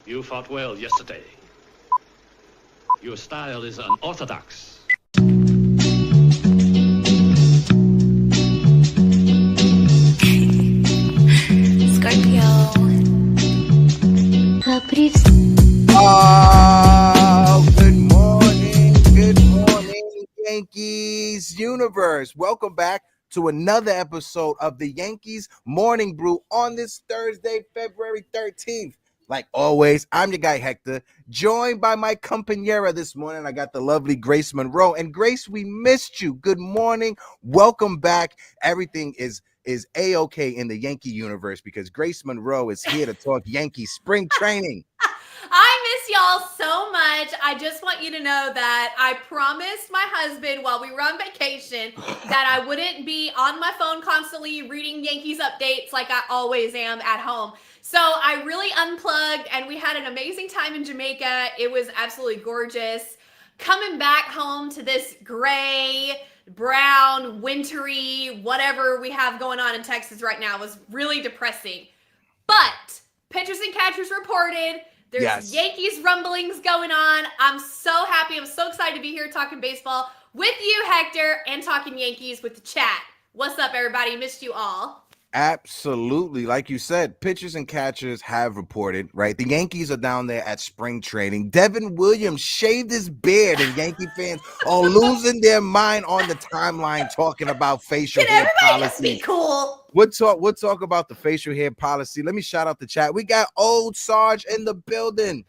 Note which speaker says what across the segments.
Speaker 1: You fought well yesterday. Your style is unorthodox.
Speaker 2: Scorpio.
Speaker 3: Good morning, Yankees universe. Welcome back to another episode of the Yankees Morning Brew on this Thursday, February 13th. Like always, I'm your guy, Hector, joined by my compañera this morning. I got the lovely Grace Monroe. And Grace, we missed you. Good morning. Welcome back. Everything is A-OK in the Yankee universe because Grace Monroe is here to talk Yankee spring training.
Speaker 4: I miss y'all so much. I just want you to know that I promised my husband while we were on vacation that I wouldn't be on my phone constantly reading Yankees updates like I always am at home. So I really unplugged and we had an amazing time in Jamaica. It was absolutely gorgeous. Coming back home to this gray, brown, wintry, whatever we have going on in Texas right now was really depressing. But pitchers and catchers reported. There's Yankees rumblings going on. I'm so happy. I'm so excited to be here talking baseball with you, Hector, and talking Yankees with the chat. What's up, everybody? Missed you all.
Speaker 3: Absolutely. Like you said, pitchers and catchers have reported, right? The Yankees are down there at spring training. Devin Williams shaved his beard, and Yankee fans are losing their mind on the timeline talking about facial hair policy.
Speaker 4: Just be cool.
Speaker 3: We'll talk about the facial hair policy. Let me shout out the chat. We got old Sarge in the building.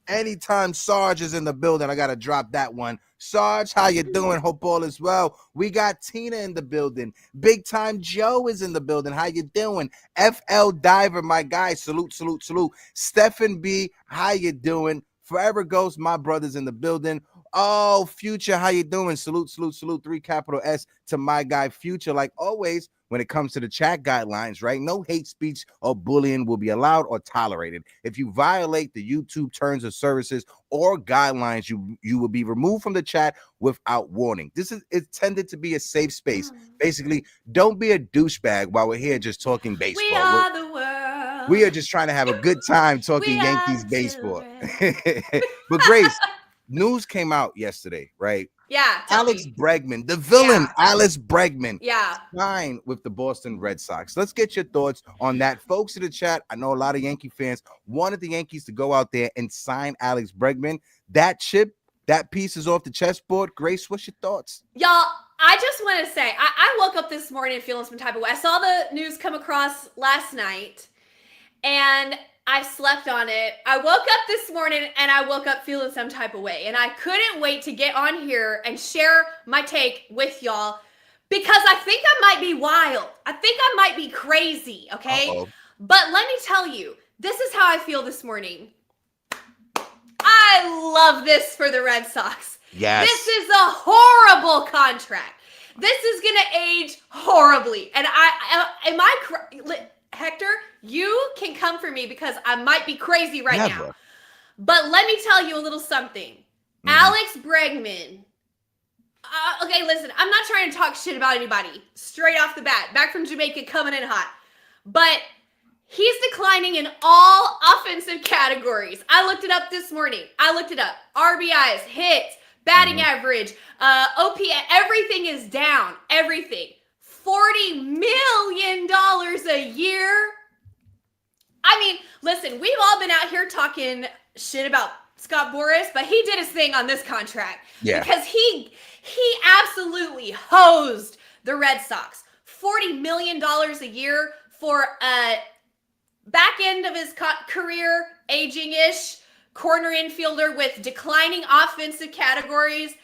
Speaker 3: Anytime Sarge is in the building, I got to drop that one. Sarge, how you doing? Hope all is well. We got Tina in the building. Big Time Joe is in the building. How you doing? FL Diver, my guy. Salute, salute, salute. Stephen B, how you doing? Forever Ghost, my brother's in the building. Oh, Future, how you doing? Salute, salute, salute. 3 capital S to my guy, Future. Like always, when it comes to the chat guidelines, right? No hate speech or bullying will be allowed or tolerated. If you violate the YouTube terms of services or guidelines, you will be removed from the chat without warning. This is intended to be a safe space. Basically, don't be a douchebag while we're here just talking baseball.
Speaker 4: We are the world.
Speaker 3: We are just trying to have a good time talking Yankees baseball. But Grace, news came out yesterday, right?
Speaker 4: Yeah.
Speaker 3: Alex Bregman, the villain, Alex Bregman, signed with the Boston Red Sox. Let's get your thoughts on that. Folks in the chat, I know a lot of Yankee fans wanted the Yankees to go out there and sign Alex Bregman. That piece is off the chessboard. Grace, what's your thoughts?
Speaker 4: Y'all, I just want to say, I woke up this morning feeling some type of way. I saw the news come across last night, and I slept on it. I woke up this morning and I woke up feeling some type of way. And I couldn't wait to get on here and share my take with y'all because I think I might be wild. I think I might be crazy, okay? But let me tell you, this is how I feel this morning. I love this for the Red Sox.
Speaker 3: Yes.
Speaker 4: This is a horrible contract. This is going to age horribly. And Hector, you can come for me because I might be crazy right now. But let me tell you a little something. Alex Bregman. Okay, listen, I'm not trying to talk shit about anybody. Straight off the bat. Back from Jamaica, coming in hot. But he's declining in all offensive categories. I looked it up this morning. I looked it up. RBIs, hits, batting average, OPS, everything is down. Everything. $40 million a year. I mean, listen, we've all been out here talking shit about Scott Boras, but he did his thing on this contract.
Speaker 3: Yeah.
Speaker 4: Because he absolutely hosed the Red Sox. $40 million a year for a back end of his career, aging-ish, corner infielder with declining offensive categories.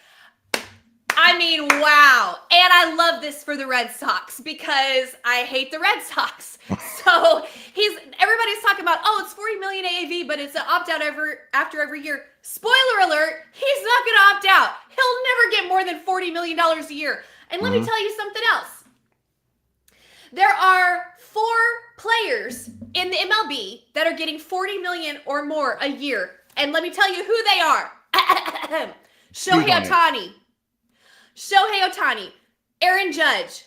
Speaker 4: I mean, wow. And I love this for the Red Sox because I hate the Red Sox. So everybody's talking about, oh, it's $40 million AAV, but it's an opt-out after every year. Spoiler alert, he's not going to opt out. He'll never get more than $40 million a year. And let me tell you something else. There are 4 players in the MLB that are getting $40 million or more a year. And let me tell you who they are. Shohei Ohtani, Aaron Judge,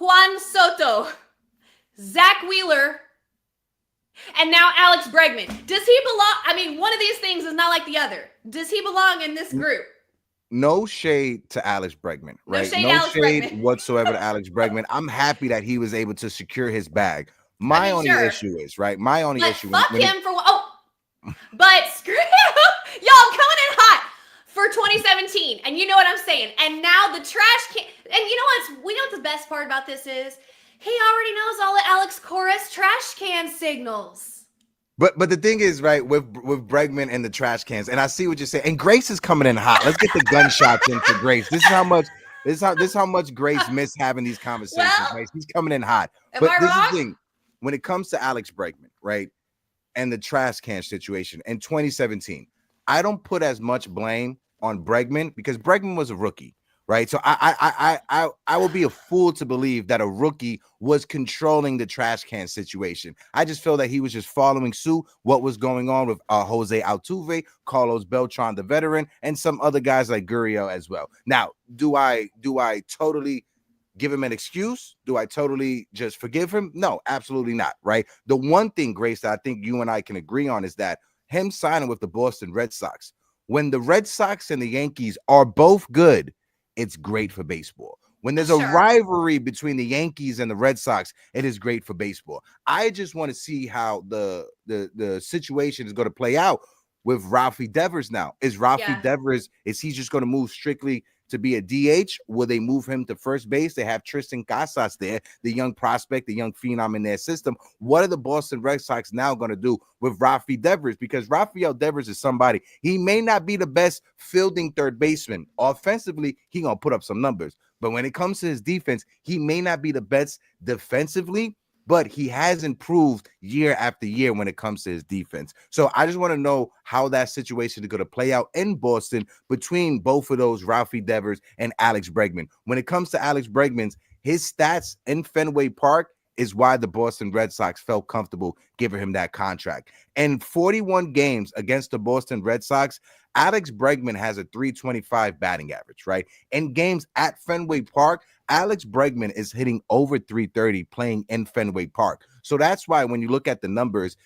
Speaker 4: Juan Soto, Zach Wheeler, And now Alex Bregman. Does he belong? I mean, one of these things is not like the other. Does he belong in this group?
Speaker 3: No shade to Alex Bregman,
Speaker 4: No
Speaker 3: right?
Speaker 4: shade to
Speaker 3: No
Speaker 4: Alex
Speaker 3: shade
Speaker 4: Bregman.
Speaker 3: whatsoever to Alex Bregman. I'm happy that he was able to secure his bag.
Speaker 4: I
Speaker 3: My
Speaker 4: mean,
Speaker 3: only
Speaker 4: sure.
Speaker 3: issue is, right? My only
Speaker 4: But
Speaker 3: issue
Speaker 4: fuck him for what? Oh, but screw him. Y'all coming in hot for 2017. And you know what I'm saying. And now the trash can. And you know what the best part about this is? He already knows all of Alex Cora's trash can signals.
Speaker 3: But the thing is, right, with Bregman and the trash cans, and I see what you're saying. And Grace is coming in hot. Let's get the gunshots in for Grace. This is how much Grace missed having these conversations.
Speaker 4: Well,
Speaker 3: Right? She's coming in hot.
Speaker 4: Am
Speaker 3: But
Speaker 4: I
Speaker 3: this is
Speaker 4: wrong?
Speaker 3: the thing. When it comes to Alex Bregman, right, and the trash can situation in 2017, I don't put as much blame on Bregman because Bregman was a rookie, right? So I will be a fool to believe that a rookie was controlling the trash can situation. I just feel that he was just following suit what was going on with Jose Altuve, Carlos Beltran, the veteran, and some other guys like Gurriel as well. Now, do I totally give him an excuse? Do I totally just forgive him? No, absolutely not, right? The one thing, Grace, that I think you and I can agree on is that him signing with the Boston Red Sox, when the Red Sox and the Yankees are both good, it's great for baseball. When there's a
Speaker 4: Sure.
Speaker 3: rivalry between the Yankees and the Red Sox, it is great for baseball. I just want to see how the situation is going to play out with Ralphie Devers now. Is Ralphie
Speaker 4: Yeah.
Speaker 3: Devers, is he just going to move strictly to be a DH? Will they move him to first base? They have Tristan Casas there, the young prospect, the young phenom in their system. What are the Boston Red Sox now going to do with Ralphie Devers? Because Rafael Devers is somebody, he may not be the best fielding third baseman. Offensively, he going to put up some numbers. But when it comes to his defense, he may not be the best defensively, but he has improved year after year when it comes to his defense. So I just want to know how that situation is going to play out in Boston between both of those, Ralphie Devers and Alex Bregman. When it comes to Alex Bregman's, his stats in Fenway Park is why the Boston Red Sox felt comfortable giving him that contract. In 41 games against the Boston Red Sox, Alex Bregman has a .325 batting average, right? In games at Fenway Park, Alex Bregman is hitting over .330 playing in Fenway Park. So that's why when you look at the numbers,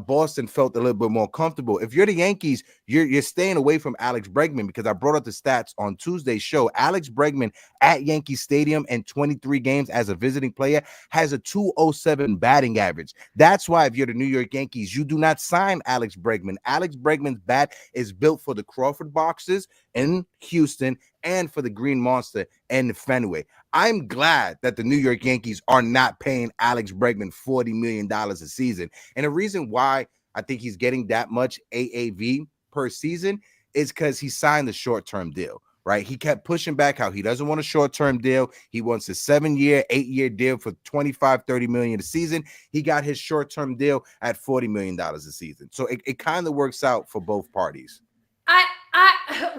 Speaker 3: Boston felt a little bit more comfortable. If you're the Yankees, you're staying away from Alex Bregman because I brought up the stats on Tuesday's show. Alex Bregman at Yankee Stadium in 23 games as a visiting player has a .207 batting average. That's why if you're the New York Yankees, you do not sign Alex Bregman. Alex Bregman's bat is built for the Crawford boxes in Houston and for the Green Monster and Fenway. I'm glad that the New York Yankees are not paying Alex Bregman $40 million a season. And the reason why I think he's getting that much AAV per season is because he signed the short-term deal, right? He kept pushing back how he doesn't want a short-term deal. He wants a 7-year, 8-year deal for $25-30 million a season. He got his short-term deal at $40 million a season. So it kind of works out for both parties.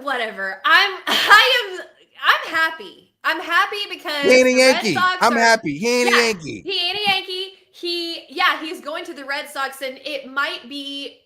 Speaker 4: Whatever. I'm happy. I'm happy because
Speaker 3: He ain't a
Speaker 4: the Red
Speaker 3: Yankee.
Speaker 4: Sox
Speaker 3: I'm
Speaker 4: are-
Speaker 3: happy. He ain't a
Speaker 4: Yeah,
Speaker 3: Yankee.
Speaker 4: He ain't a Yankee. He's going to the Red Sox, and it might be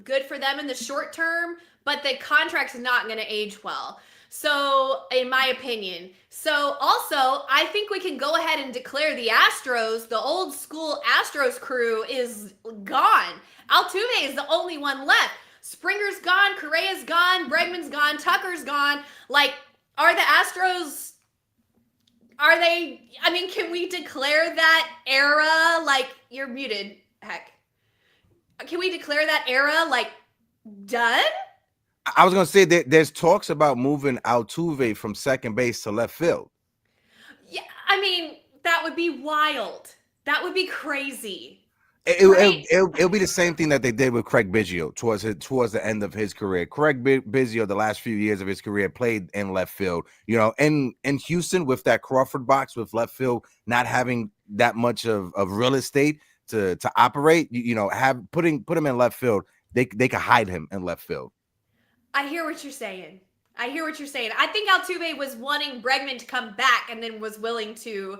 Speaker 4: good for them in the short term, but the contract's not going to age well. So, in my opinion. So, also, I think we can go ahead and declare the Astros, the old school Astros crew, is gone. Altuve is the only one left. Springer's gone, Correa's gone, Bregman's gone, Tucker's gone. Like, are the Astros, can we declare that era, like, you're muted, heck. Can we declare that era, like, done?
Speaker 3: I was going to say that there's talks about moving Altuve from second base to left field.
Speaker 4: Yeah, I mean, that would be wild. That would be crazy.
Speaker 3: It'll be the same thing that they did with Craig Biggio towards the end of his career. Craig Biggio, the last few years of his career, played in left field. You know, in Houston with that Crawford box with left field not having that much of real estate to operate. Put him in left field. They could hide him in left field.
Speaker 4: I hear what you're saying. I think Altuve was wanting Bregman to come back and then was willing to.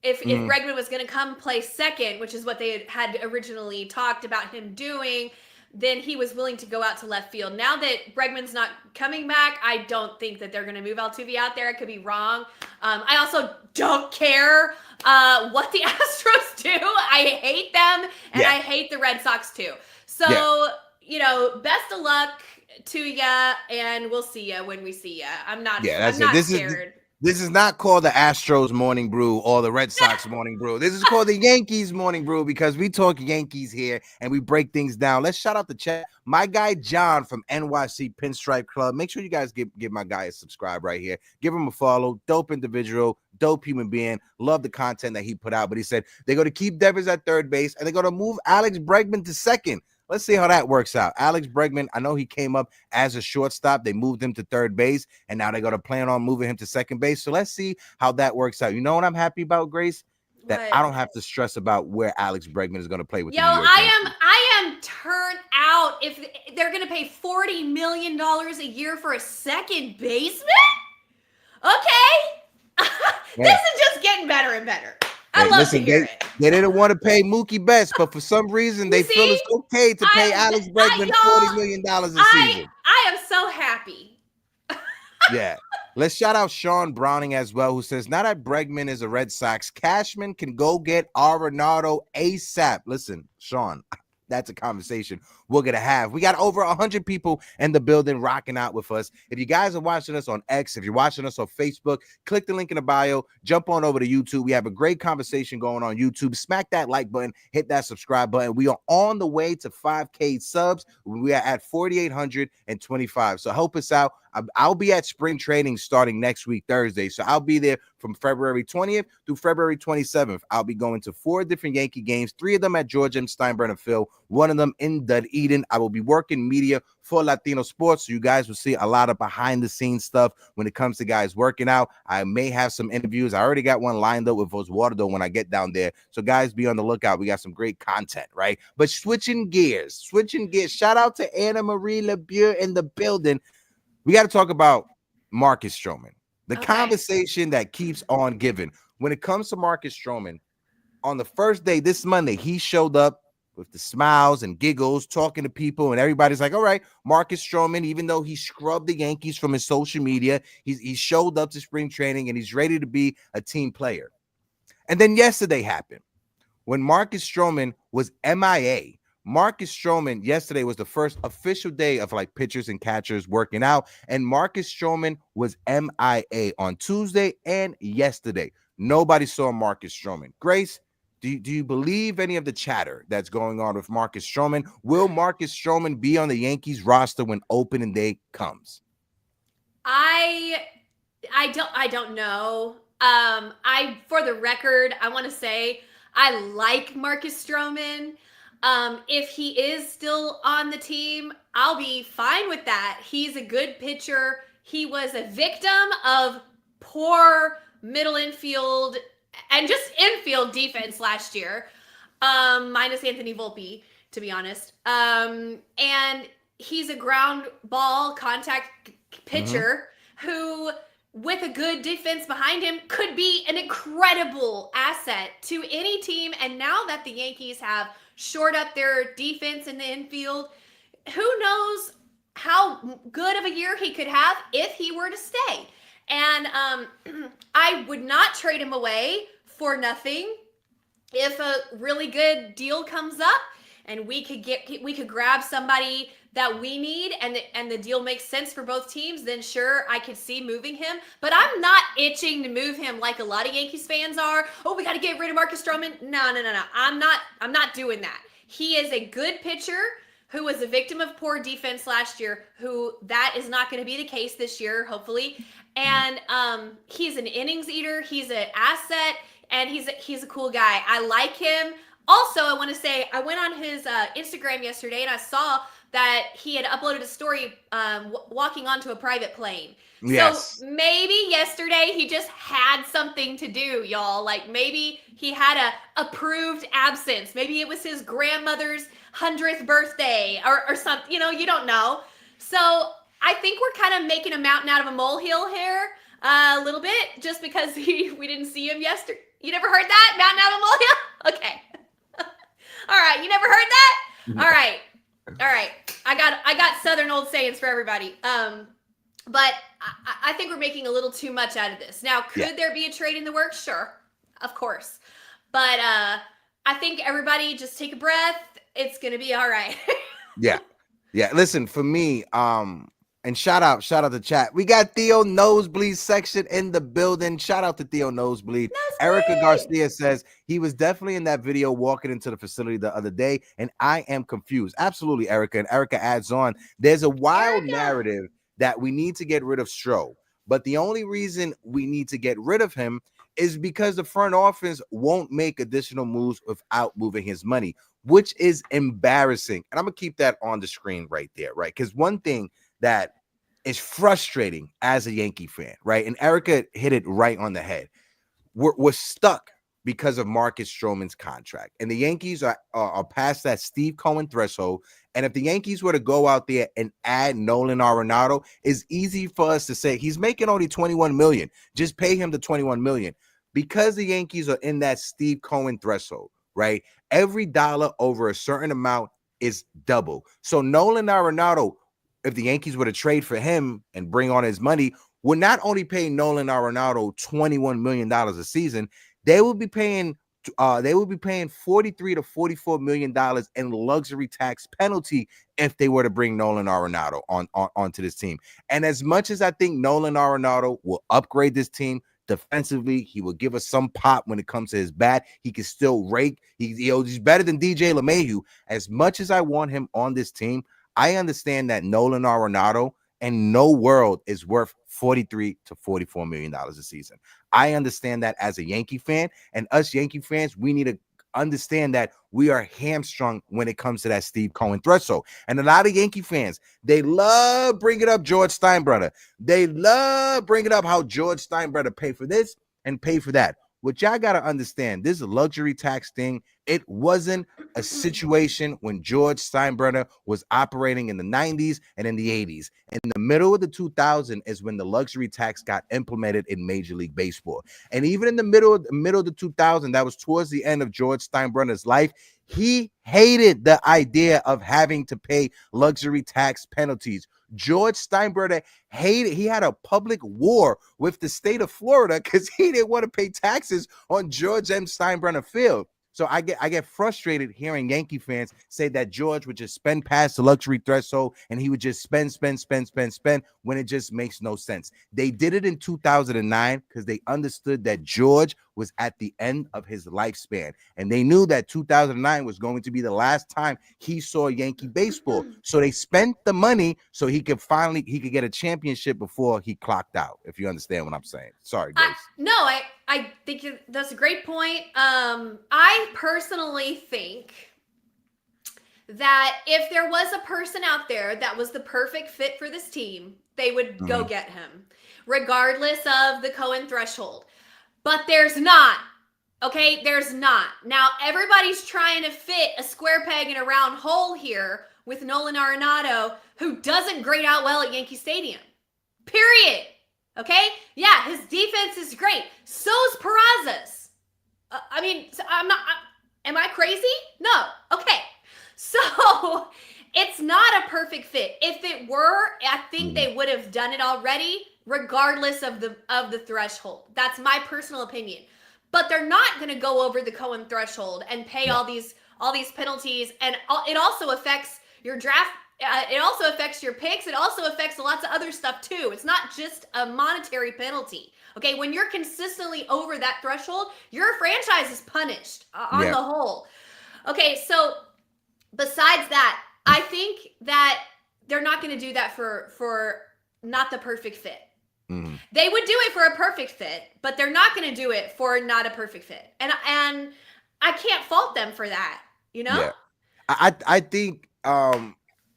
Speaker 4: If Bregman was going to come play second, which is what they had originally talked about him doing, then he was willing to go out to left field. Now that Bregman's not coming back, I don't think that they're going to move Altuve out there. I could be wrong. I also don't care what the Astros do. I hate them, and I hate the Red Sox too. So, best of luck to ya, and we'll see ya when we see ya. I'm not scared.
Speaker 3: This is not called the Astros Morning Brew or the Red Sox Morning Brew. This is called the Yankees Morning Brew because we talk Yankees here and we break things down. Let's shout out the chat. My guy John from NYC Pinstripe Club. Make sure you guys give my guy a subscribe right here. Give him a follow. Dope individual, dope human being. Love the content that he put out. But he said they're going to keep Devers at third base and they're going to move Alex Bregman to second. Let's see how that works out. Alex Bregman, I know he came up as a shortstop. They moved him to third base, and now they're going to plan on moving him to second base. So let's see how that works out. You know what I'm happy about, Grace? That I don't have to stress about where Alex Bregman is going to play with the New York Yankees.
Speaker 4: I am turned out if they're going to pay $40 million a year for a second baseman. Okay. This is just getting better and better. I love to hear it.
Speaker 3: They didn't want to pay Mookie Betts, but for some reason they feel it's okay to pay Alex Bregman $40 million a season.
Speaker 4: I am so happy.
Speaker 3: Yeah. Let's shout out Sean Browning as well, who says, now that Bregman is a Red Sox, Cashman can go get Arenado ASAP. Listen, Sean, that's a conversation we're going to have. We got over 100 people in the building rocking out with us. If you guys are watching us on X, if you're watching us on Facebook, click the link in the bio, jump on over to YouTube. We have a great conversation going on YouTube. Smack that like button, hit that subscribe button. We are on the way to 5K subs. We are at 4,825. So help us out. I'll be at spring training starting next week, Thursday. So I'll be there from February 20th through February 27th. I'll be going to 4 different Yankee games, 3 of them at Georgia and Steinbrenner Field, 1 of them in Dunedin. I will be working media for Latino sports. So you guys will see a lot of behind the scenes stuff when it comes to guys working out. I may have some interviews. I already got one lined up with Oswaldo when I get down there. So guys, be on the lookout. We got some great content, right? But switching gears. Shout out to Anna Marie LeBeau in the building. We got to talk about Marcus Stroman, the conversation that keeps on giving. When it comes to Marcus Stroman, on the first day, this Monday, he showed up with the smiles and giggles, talking to people, and everybody's like, all right, Marcus Stroman, even though he scrubbed the Yankees from his social media, he showed up to spring training, and he's ready to be a team player. And then yesterday happened when Marcus Stroman was MIA. Marcus Stroman yesterday was the first official day of like pitchers and catchers working out, and Marcus Stroman was MIA on Tuesday and yesterday. Nobody saw Marcus Stroman. Grace, do you believe any of the chatter that's going on with Marcus Stroman? Will Marcus Stroman be on the Yankees roster when opening day comes?
Speaker 4: I don't know. For the record, I want to say I like Marcus Stroman. If he is still on the team, I'll be fine with that. He's a good pitcher. He was a victim of poor middle infield and just infield defense last year, minus Anthony Volpe, to be honest. And he's a ground ball contact pitcher who, with a good defense behind him, could be an incredible asset to any team. And now that the Yankees have shored up their defense in the infield, who knows how good of a year he could have if he were to stay. And I would not trade him away for nothing. If a really good deal comes up and we could grab somebody that we need and the deal makes sense for both teams, then sure, I could see moving him. But I'm not itching to move him like a lot of Yankees fans are. Oh, we got to get rid of Marcus Stroman. No. I'm not doing that. He is a good pitcher who was a victim of poor defense last year, who that is not going to be the case this year, hopefully. And he's an innings eater. He's an asset, and he's a cool guy. I like him. Also, I want to say I went on his Instagram yesterday, and I saw that he had uploaded a story walking onto a private plane. Yes. So maybe yesterday he just had something to do, y'all. Like maybe he had a approved absence. Maybe it was his grandmother's 100th birthday or something. You don't know. So I think we're kind of making a mountain out of a molehill here a little bit just because we didn't see him yesterday. You never heard that? Mountain out of a molehill? Okay. All right. You never heard that? All right. All right. I got Southern old sayings for everybody. But I think we're making a little too much out of this. Now, could there be a trade in the works? Sure, of course. But I think everybody just take a breath. It's gonna be all right.
Speaker 3: Yeah. Listen, for me, and shout out the chat. We got Theo Nosebleed section in the building. Shout out to Theo Nosebleed. Erica Garcia says he was definitely in that video walking into the facility the other day, and I am confused. Absolutely, Erica. And Erica adds on, there's a wild narrative that we need to get rid of Stroh, but the only reason we need to get rid of him is because the front office won't make additional moves without moving his money, which is embarrassing. And I'm gonna keep that on the screen right there, right? Because one thing that is frustrating as a Yankee fan, right? And Erica hit it right on the head. We're stuck because of Marcus Stroman's contract, and the Yankees are past that Steve Cohen threshold. And if the Yankees were to go out there and add Nolan Arenado, it's easy for us to say he's making only $21 million. Just pay him the $21 million. Because the Yankees are in that Steve Cohen threshold, right? Every dollar over a certain amount is double. So Nolan Arenado, if the Yankees were to trade for him and bring on his money, would not only pay Nolan Arenado $21 million a season, they would be paying 43 to $44 million in luxury tax penalty if they were to bring Nolan Arenado onto this team. And as much as I think Nolan Arenado will upgrade this team defensively, he will give us some pop when it comes to his bat. He can still rake. He's better than DJ LeMahieu. As much as I want him on this team, I understand that Nolan Arenado in no world is worth $43 to $44 million a season. I understand that as a Yankee fan, and us Yankee fans, we need to understand that we are hamstrung when it comes to that Steve Cohen threshold. And a lot of Yankee fans, they love bringing up George Steinbrenner. They love bringing up how George Steinbrenner pay for this and pay for that. What y'all got to understand, this luxury tax thing, it wasn't a situation when George Steinbrenner was operating in the 90s and in the 80s. In the middle of the 2000s is when the luxury tax got implemented in Major League Baseball. And even in the middle of the 2000s, that was towards the end of George Steinbrenner's life, he hated the idea of having to pay luxury tax penalties. George Steinbrenner he had a public war with the state of Florida because he didn't want to pay taxes on George M. Steinbrenner Field. So I get frustrated hearing Yankee fans say that George would just spend past the luxury threshold and he would just spend when it just makes no sense. They did it in 2009 because they understood that George was at the end of his lifespan, and they knew that 2009 was going to be the last time he saw Yankee baseball. So they spent the money so he could get a championship before he clocked out. If you understand what I'm saying. Sorry, Grace.
Speaker 4: I think that's a great point. I personally think that if there was a person out there that was the perfect fit for this team, they would go get him, regardless of the Cohen threshold. But there's not. Okay, there's not. Now, everybody's trying to fit a square peg in a round hole here with Nolan Arenado, who doesn't grade out well at Yankee Stadium. Period. Okay? Yeah, his defense is great. So's Peraza's. Am I crazy? No. Okay. So, it's not a perfect fit. If it were, I think they would have done it already, regardless of the threshold. That's my personal opinion. But they're not going to go over the Cohen threshold and pay all these penalties, and it also affects your draft. It also affects your picks. It also affects lots of other stuff too. It's not just a monetary penalty. Okay, when you're consistently over that threshold, your franchise is punished on the whole. Okay, so besides that, I think that they're not going to do that for not the perfect fit. Mm-hmm. They would do it for a perfect fit, but they're not going to do it for not a perfect fit. And I can't fault them for that, you know?
Speaker 3: Yeah. I think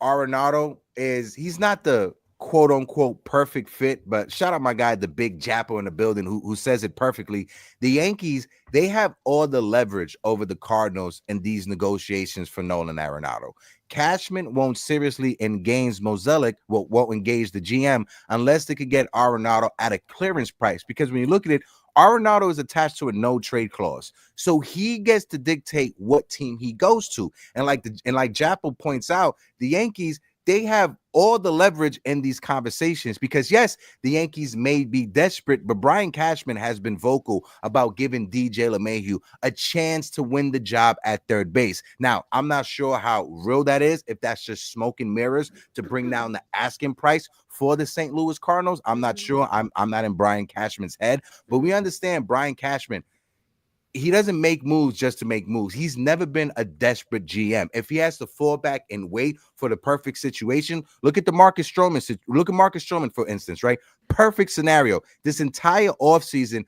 Speaker 3: Arenado he's not the quote unquote perfect fit, but shout out my guy, the big Jappo in the building who says it perfectly. The Yankees, they have all the leverage over the Cardinals in these negotiations for Nolan Arenado. Cashman won't seriously engage Mozeliak, won't engage the GM unless they could get Arenado at a clearance price. Because when you look at it, Arenado is attached to a no trade clause, so he gets to dictate what team he goes to. And like Japple points out, the Yankees, they have all the leverage in these conversations because, yes, the Yankees may be desperate, but Brian Cashman has been vocal about giving DJ LeMahieu a chance to win the job at third base. Now, I'm not sure how real that is, if that's just smoke and mirrors to bring down the asking price for the St. Louis Cardinals. I'm not sure. I'm not in Brian Cashman's head, but we understand Brian Cashman, he doesn't make moves just to make moves. He's never been a desperate GM. If he has to fall back and wait for the perfect situation, look at Marcus Stroman, for instance, right? Perfect scenario. This entire offseason,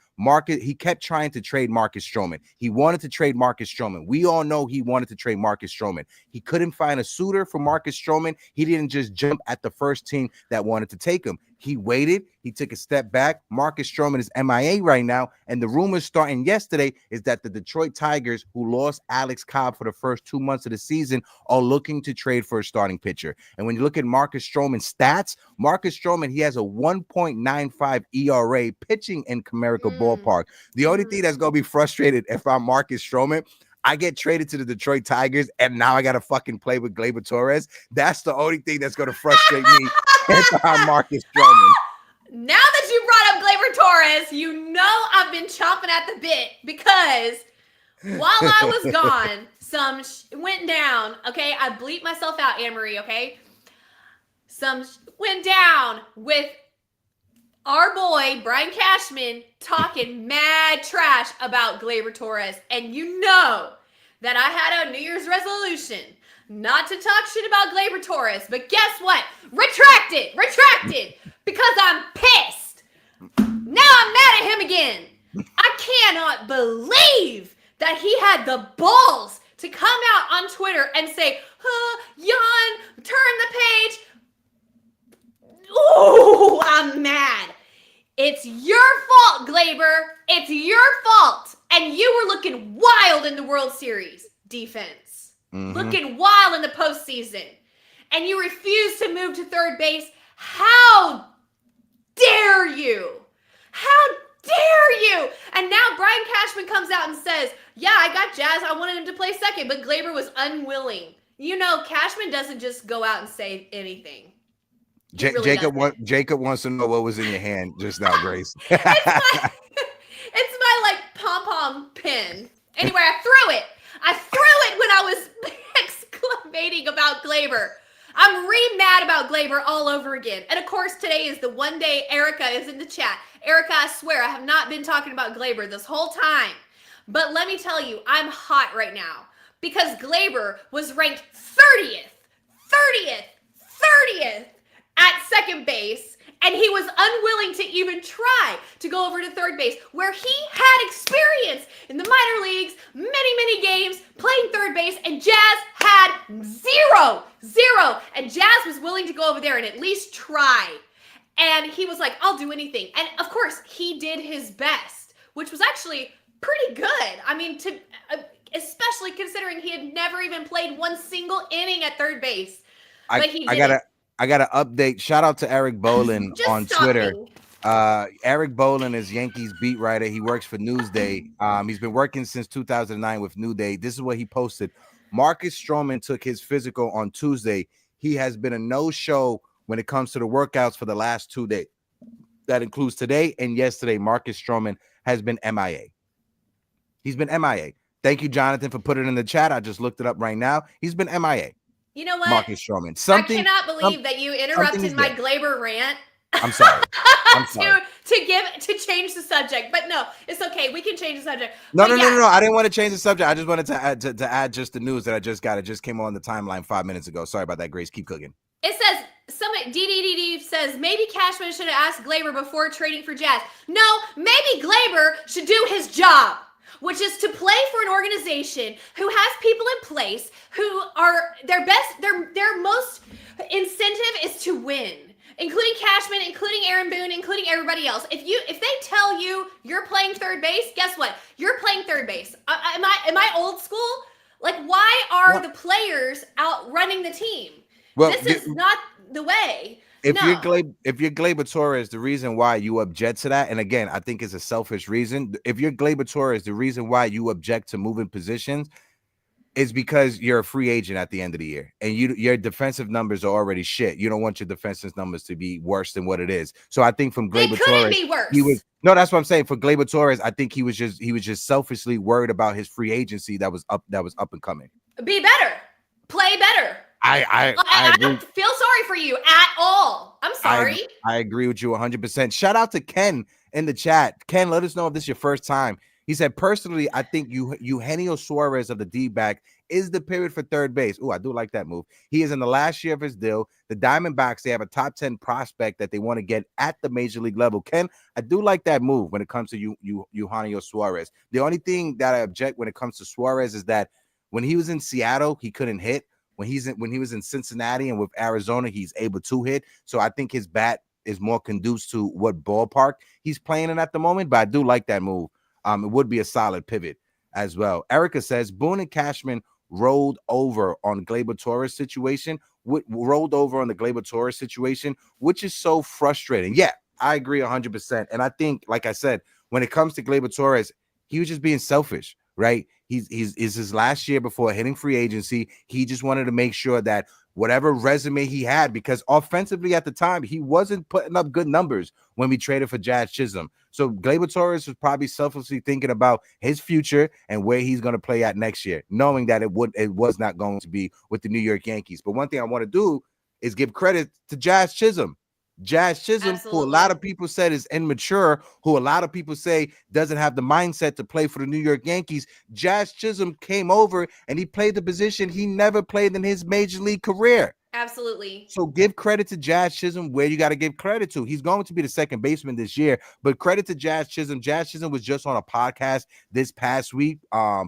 Speaker 3: he kept trying to trade Marcus Stroman. He wanted to trade Marcus Stroman. We all know he wanted to trade Marcus Stroman. He couldn't find a suitor for Marcus Stroman. He didn't just jump at the first team that wanted to take him. He waited. He took a step back. Marcus Stroman is MIA right now. And the rumors starting yesterday is that the Detroit Tigers, who lost Alex Cobb for the first 2 months of the season, are looking to trade for a starting pitcher. And when you look at Marcus Stroman's stats, he has a 1.95 ERA pitching in Comerica Ballpark. The only thing that's going to be frustrated if I'm Marcus Stroman, I get traded to the Detroit Tigers, and now I got to fucking play with Gleyber Torres. That's the only thing that's going to frustrate me if I'm Marcus Stroman.
Speaker 4: Now that you brought up Gleyber Torres, you know I've been chomping at the bit because while I was gone, some went down. Okay, I bleeped myself out, Anne-Marie, okay? Some went down with our boy, Brian Cashman, talking mad trash about Gleyber Torres. And you know that I had a New Year's resolution not to talk shit about Gleyber Torres. But guess what? Retracted, because I'm pissed. Now I'm mad at him again. I cannot believe that he had the balls to come out on Twitter and say, Jan, turn the page. Ooh, I'm mad. It's your fault, Gleyber. It's your fault. And you were looking wild in the World Series defense. Looking wild in the postseason. And you refused to move to third base. How dare you? How dare you? And now Brian Cashman comes out and says, yeah, I got Jazz. I wanted him to play second, but Gleyber was unwilling. You know, Cashman doesn't just go out and say anything.
Speaker 3: Jacob wants to know what was in your hand just now, Grace.
Speaker 4: It's my like pom-pom pin. Anyway, I threw it when I was exclamating about Gleyber. I'm mad about Gleyber all over again. And of course, today is the one day Erica is in the chat. Erica, I swear, I have not been talking about Gleyber this whole time. But let me tell you, I'm hot right now because Gleyber was ranked 30th at second base, and he was unwilling to even try to go over to third base, where he had experience in the minor leagues, many games, playing third base, and Jazz had zero. And Jazz was willing to go over there and at least try. And he was like, I'll do anything. And of course, he did his best, which was actually pretty good. I mean, especially considering he had never even played one single inning at third base. But he did.
Speaker 3: I got to update. Shout out to Eric Bolin on Twitter. Eric Bolin is Yankees beat writer. He works for Newsday. He's been working since 2009 with New Day. This is what he posted. Marcus Stroman took his physical on Tuesday. He has been a no-show when it comes to the workouts for the last 2 days. That includes today and yesterday. Marcus Stroman has been MIA. He's been MIA. Thank you, Jonathan, for putting it in the chat. I just looked it up right now. He's been MIA.
Speaker 4: You know what?
Speaker 3: Marcus Stroman.
Speaker 4: I cannot believe that you interrupted my Gleyber rant.
Speaker 3: I'm sorry.
Speaker 4: to change the subject, but no, it's okay. We can change the subject.
Speaker 3: No. I didn't want to change the subject. I just wanted to add just the news that I just got. It just came on the timeline 5 minutes ago. Sorry about that, Grace. Keep cooking.
Speaker 4: It says DDDD says maybe Cashman should have asked Gleyber before trading for Jazz. No, maybe Gleyber should do his job, which is to play for an organization who has people in place who are their most incentive is to win, including Cashman, including Aaron Boone, including everybody else. If they tell you you're playing third base, guess what? You're playing third base. Am I old school? Like, why are the players out running the team? Well, this is not the way.
Speaker 3: if you're
Speaker 4: No.
Speaker 3: Gleyber Torres, the reason why you object to that, and again, I think it's a selfish reason. If you're Gleyber Torres, the reason why you object to moving positions is because you're a free agent at the end of the year, and your defensive numbers are already shit. You don't want your defensive numbers to be worse than what it is. So I think from
Speaker 4: They
Speaker 3: Gleyber
Speaker 4: couldn't
Speaker 3: Torres,
Speaker 4: be worse.
Speaker 3: he was no. That's what I'm saying. For Gleyber Torres, I think he was just selfishly worried about his free agency that was up and coming.
Speaker 4: Be better. Play better. I don't feel sorry for you at all. I'm sorry.
Speaker 3: I agree with you 100%. Shout out to Ken in the chat. Ken, let us know if this is your first time. He said, personally, I think Eugenio Suarez of the D-back is the pivot for third base. Oh, I do like that move. He is in the last year of his deal. The Diamondbacks, they have a top 10 prospect that they want to get at the major league level. Ken, I do like that move when it comes to Eugenio Suarez. The only thing that I object when it comes to Suarez is that when he was in Seattle, he couldn't hit. When he was in Cincinnati and with Arizona, he's able to hit. So I think his bat is more conducive to what ballpark he's playing in at the moment. But I do like that move. It would be a solid pivot as well. Erica says Boone and Cashman rolled over on Gleyber Torres situation. Rolled over on the Gleyber Torres situation, which is so frustrating. Yeah, I agree 100%. And I think, like I said, when it comes to Gleyber Torres, he was just being selfish, right? He's his last year before hitting free agency. He just wanted to make sure that whatever resume he had, because offensively at the time, he wasn't putting up good numbers when we traded for Jazz Chisholm. So Gleyber Torres was probably selfishly thinking about his future and where he's going to play at next year, knowing that it was not going to be with the New York Yankees. But one thing I want to do is give credit to Jazz Chisholm. Jazz Chisholm,
Speaker 4: Absolutely.
Speaker 3: who a lot of people said is immature, who a lot of people say doesn't have the mindset to play for the New York Yankees. Jazz Chisholm came over and he played the position he never played in his major league career.
Speaker 4: Absolutely.
Speaker 3: So give credit to Jazz Chisholm where you got to give credit to. He's going to be the second baseman this year, but credit to Jazz Chisholm. Jazz Chisholm was just on a podcast this past week,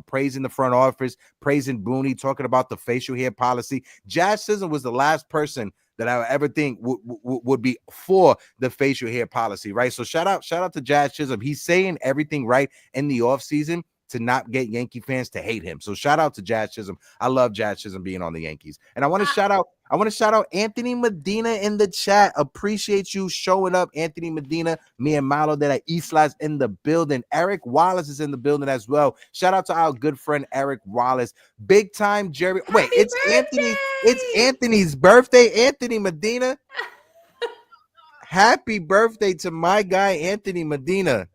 Speaker 3: praising the front office, praising Booney, talking about the facial hair policy. Jazz Chisholm was the last person that I would ever think would be for the facial hair policy, right? So shout out to Jazz Chisholm. He's saying everything right in the offseason to not get Yankee fans to hate him. So shout out to Jazz Chisholm. I love Jazz Chisholm being on the Yankees. And I want to shout out Anthony Medina in the chat. Appreciate you showing up, Anthony Medina. Me and Malo de la Isla's in the building. Eric Wallace is in the building as well. Shout out to our good friend Eric Wallace. Big time Jerry. Wait, it's Anthony. It's Anthony's birthday. Anthony Medina. Happy birthday to my guy Anthony Medina.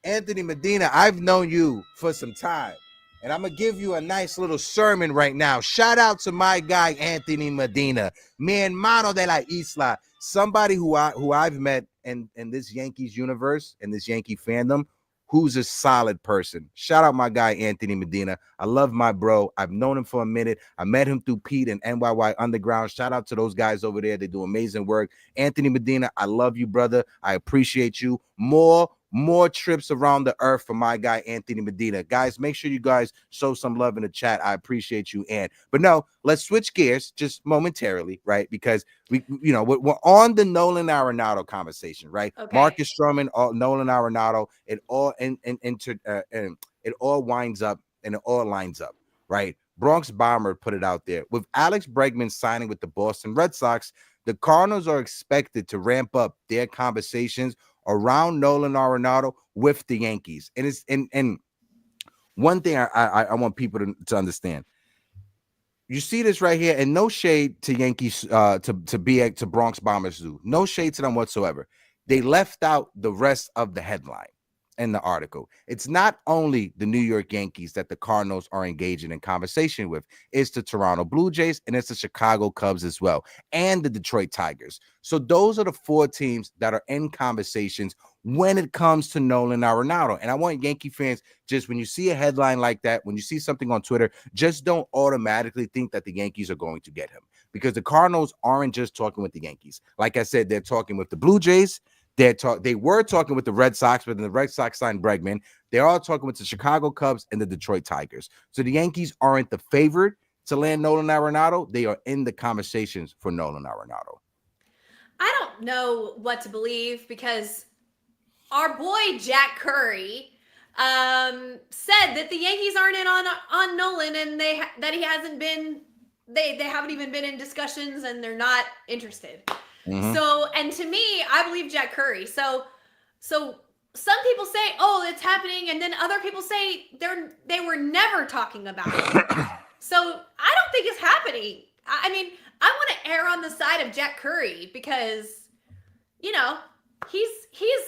Speaker 3: Anthony Medina, I've known you for some time, and I'm gonna give you a nice little sermon right now. Shout out to my guy Anthony Medina, mi hermano de la isla, somebody who I've met in this Yankees universe, in this Yankee fandom, who's a solid person. Shout out my guy Anthony Medina. I love my bro. I've known him for a minute. I met him through Pete and NYY Underground. Shout out to those guys over there. They do amazing work. Anthony Medina, I love you, brother. I appreciate you. More trips around the earth for my guy Anthony Medina. Guys, make sure you guys show some love in the chat. I appreciate you. But no, let's switch gears just momentarily, right? Because we're on the Nolan Arenado conversation, right?
Speaker 4: Okay.
Speaker 3: Marcus Stroman, Nolan Arenado, it all winds up and it all lines up, right? Bronx Bomber put it out there. With Alex Bregman signing with the Boston Red Sox, the Cardinals are expected to ramp up their conversations around Nolan Arenado with the Yankees. And one thing I want people to understand. You see this right here, and no shade to Yankees, to Bronx Bombers do. No shade to them whatsoever. They left out the rest of the headline in the article. It's not only the New York Yankees that the Cardinals are engaging in conversation with. It's the Toronto Blue Jays and it's the Chicago Cubs as well, and the Detroit Tigers. So those are the four teams that are in conversations when it comes to Nolan Arenado. And I want Yankee fans, just when you see a headline like that, when you see something on Twitter, just don't automatically think that the Yankees are going to get him, because the Cardinals aren't just talking with the Yankees. Like I said, they're talking with the Blue Jays. They were talking with the Red Sox, but then the Red Sox signed Bregman. They're all talking with the Chicago Cubs and the Detroit Tigers. So the Yankees aren't the favorite to land Nolan Arenado. They are in the conversations for Nolan Arenado.
Speaker 4: I don't know what to believe, because our boy Jack Curry said that the Yankees aren't in on Nolan, and that he hasn't been. They haven't even been in discussions, and they're not interested. So, and to me, I believe Jack Curry. So some people say, oh, it's happening. And then other people say they were never talking about it. So I don't think it's happening. I mean, I want to err on the side of Jack Curry because, you know, he's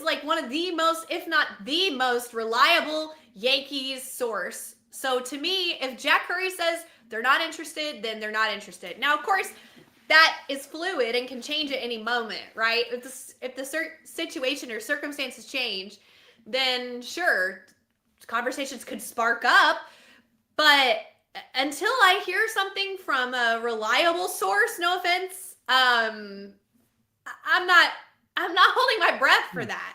Speaker 4: like one of the most, if not the most reliable Yankees source. So to me, if Jack Curry says they're not interested, then they're not interested. Now, of course, that is fluid and can change at any moment, right? If the situation or circumstances change, then sure, conversations could spark up. But until I hear something from a reliable source, no offense, I'm not holding my breath for that.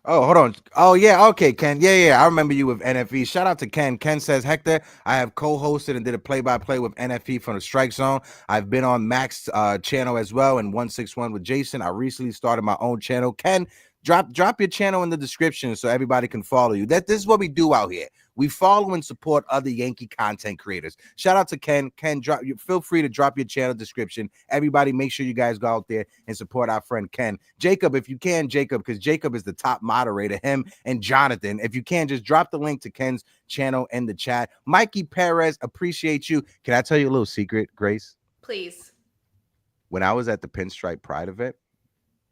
Speaker 3: Oh, hold on. Oh, yeah. Okay, Ken. Yeah. I remember you with NFE. Shout out to Ken. Ken says, Hector, I have co-hosted and did a play-by-play with NFE from the Strike Zone. I've been on Mac's channel as well and 161 with Jason. I recently started my own channel. Ken, drop your channel in the description so everybody can follow you. This is what we do out here. We follow and support other Yankee content creators. Shout out to Ken. Ken, feel free to drop your channel description. Everybody, make sure you guys go out there and support our friend Ken. Jacob, if you can, because Jacob is the top moderator, him and Jonathan. If you can, just drop the link to Ken's channel in the chat. Mikey Perez, appreciate you. Can I tell you a little secret, Grace?
Speaker 4: Please.
Speaker 3: When I was at the Pinstripe Pride event,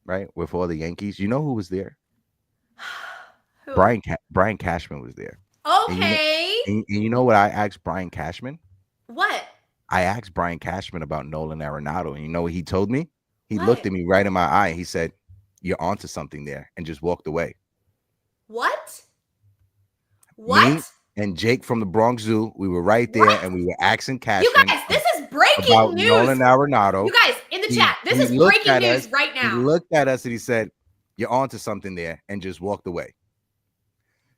Speaker 3: right, with all the Yankees, you know who was there?
Speaker 4: Who?
Speaker 3: Brian Cashman was there.
Speaker 4: Okay.
Speaker 3: And you know what I asked Brian Cashman?
Speaker 4: What?
Speaker 3: I asked Brian Cashman about Nolan Arenado, and you know what he told me? He
Speaker 4: What?
Speaker 3: looked at me right in my eye. He said, "You're onto something there," and just walked away.
Speaker 4: What? What?
Speaker 3: Me and Jake from the Bronx Zoo, we were right there, and we were asking Cashman.
Speaker 4: You guys, this is breaking
Speaker 3: about
Speaker 4: news.
Speaker 3: Nolan Arenado.
Speaker 4: You guys in the chat, this is breaking news right now.
Speaker 3: He looked at us and he said, "You're onto something there," and just walked away.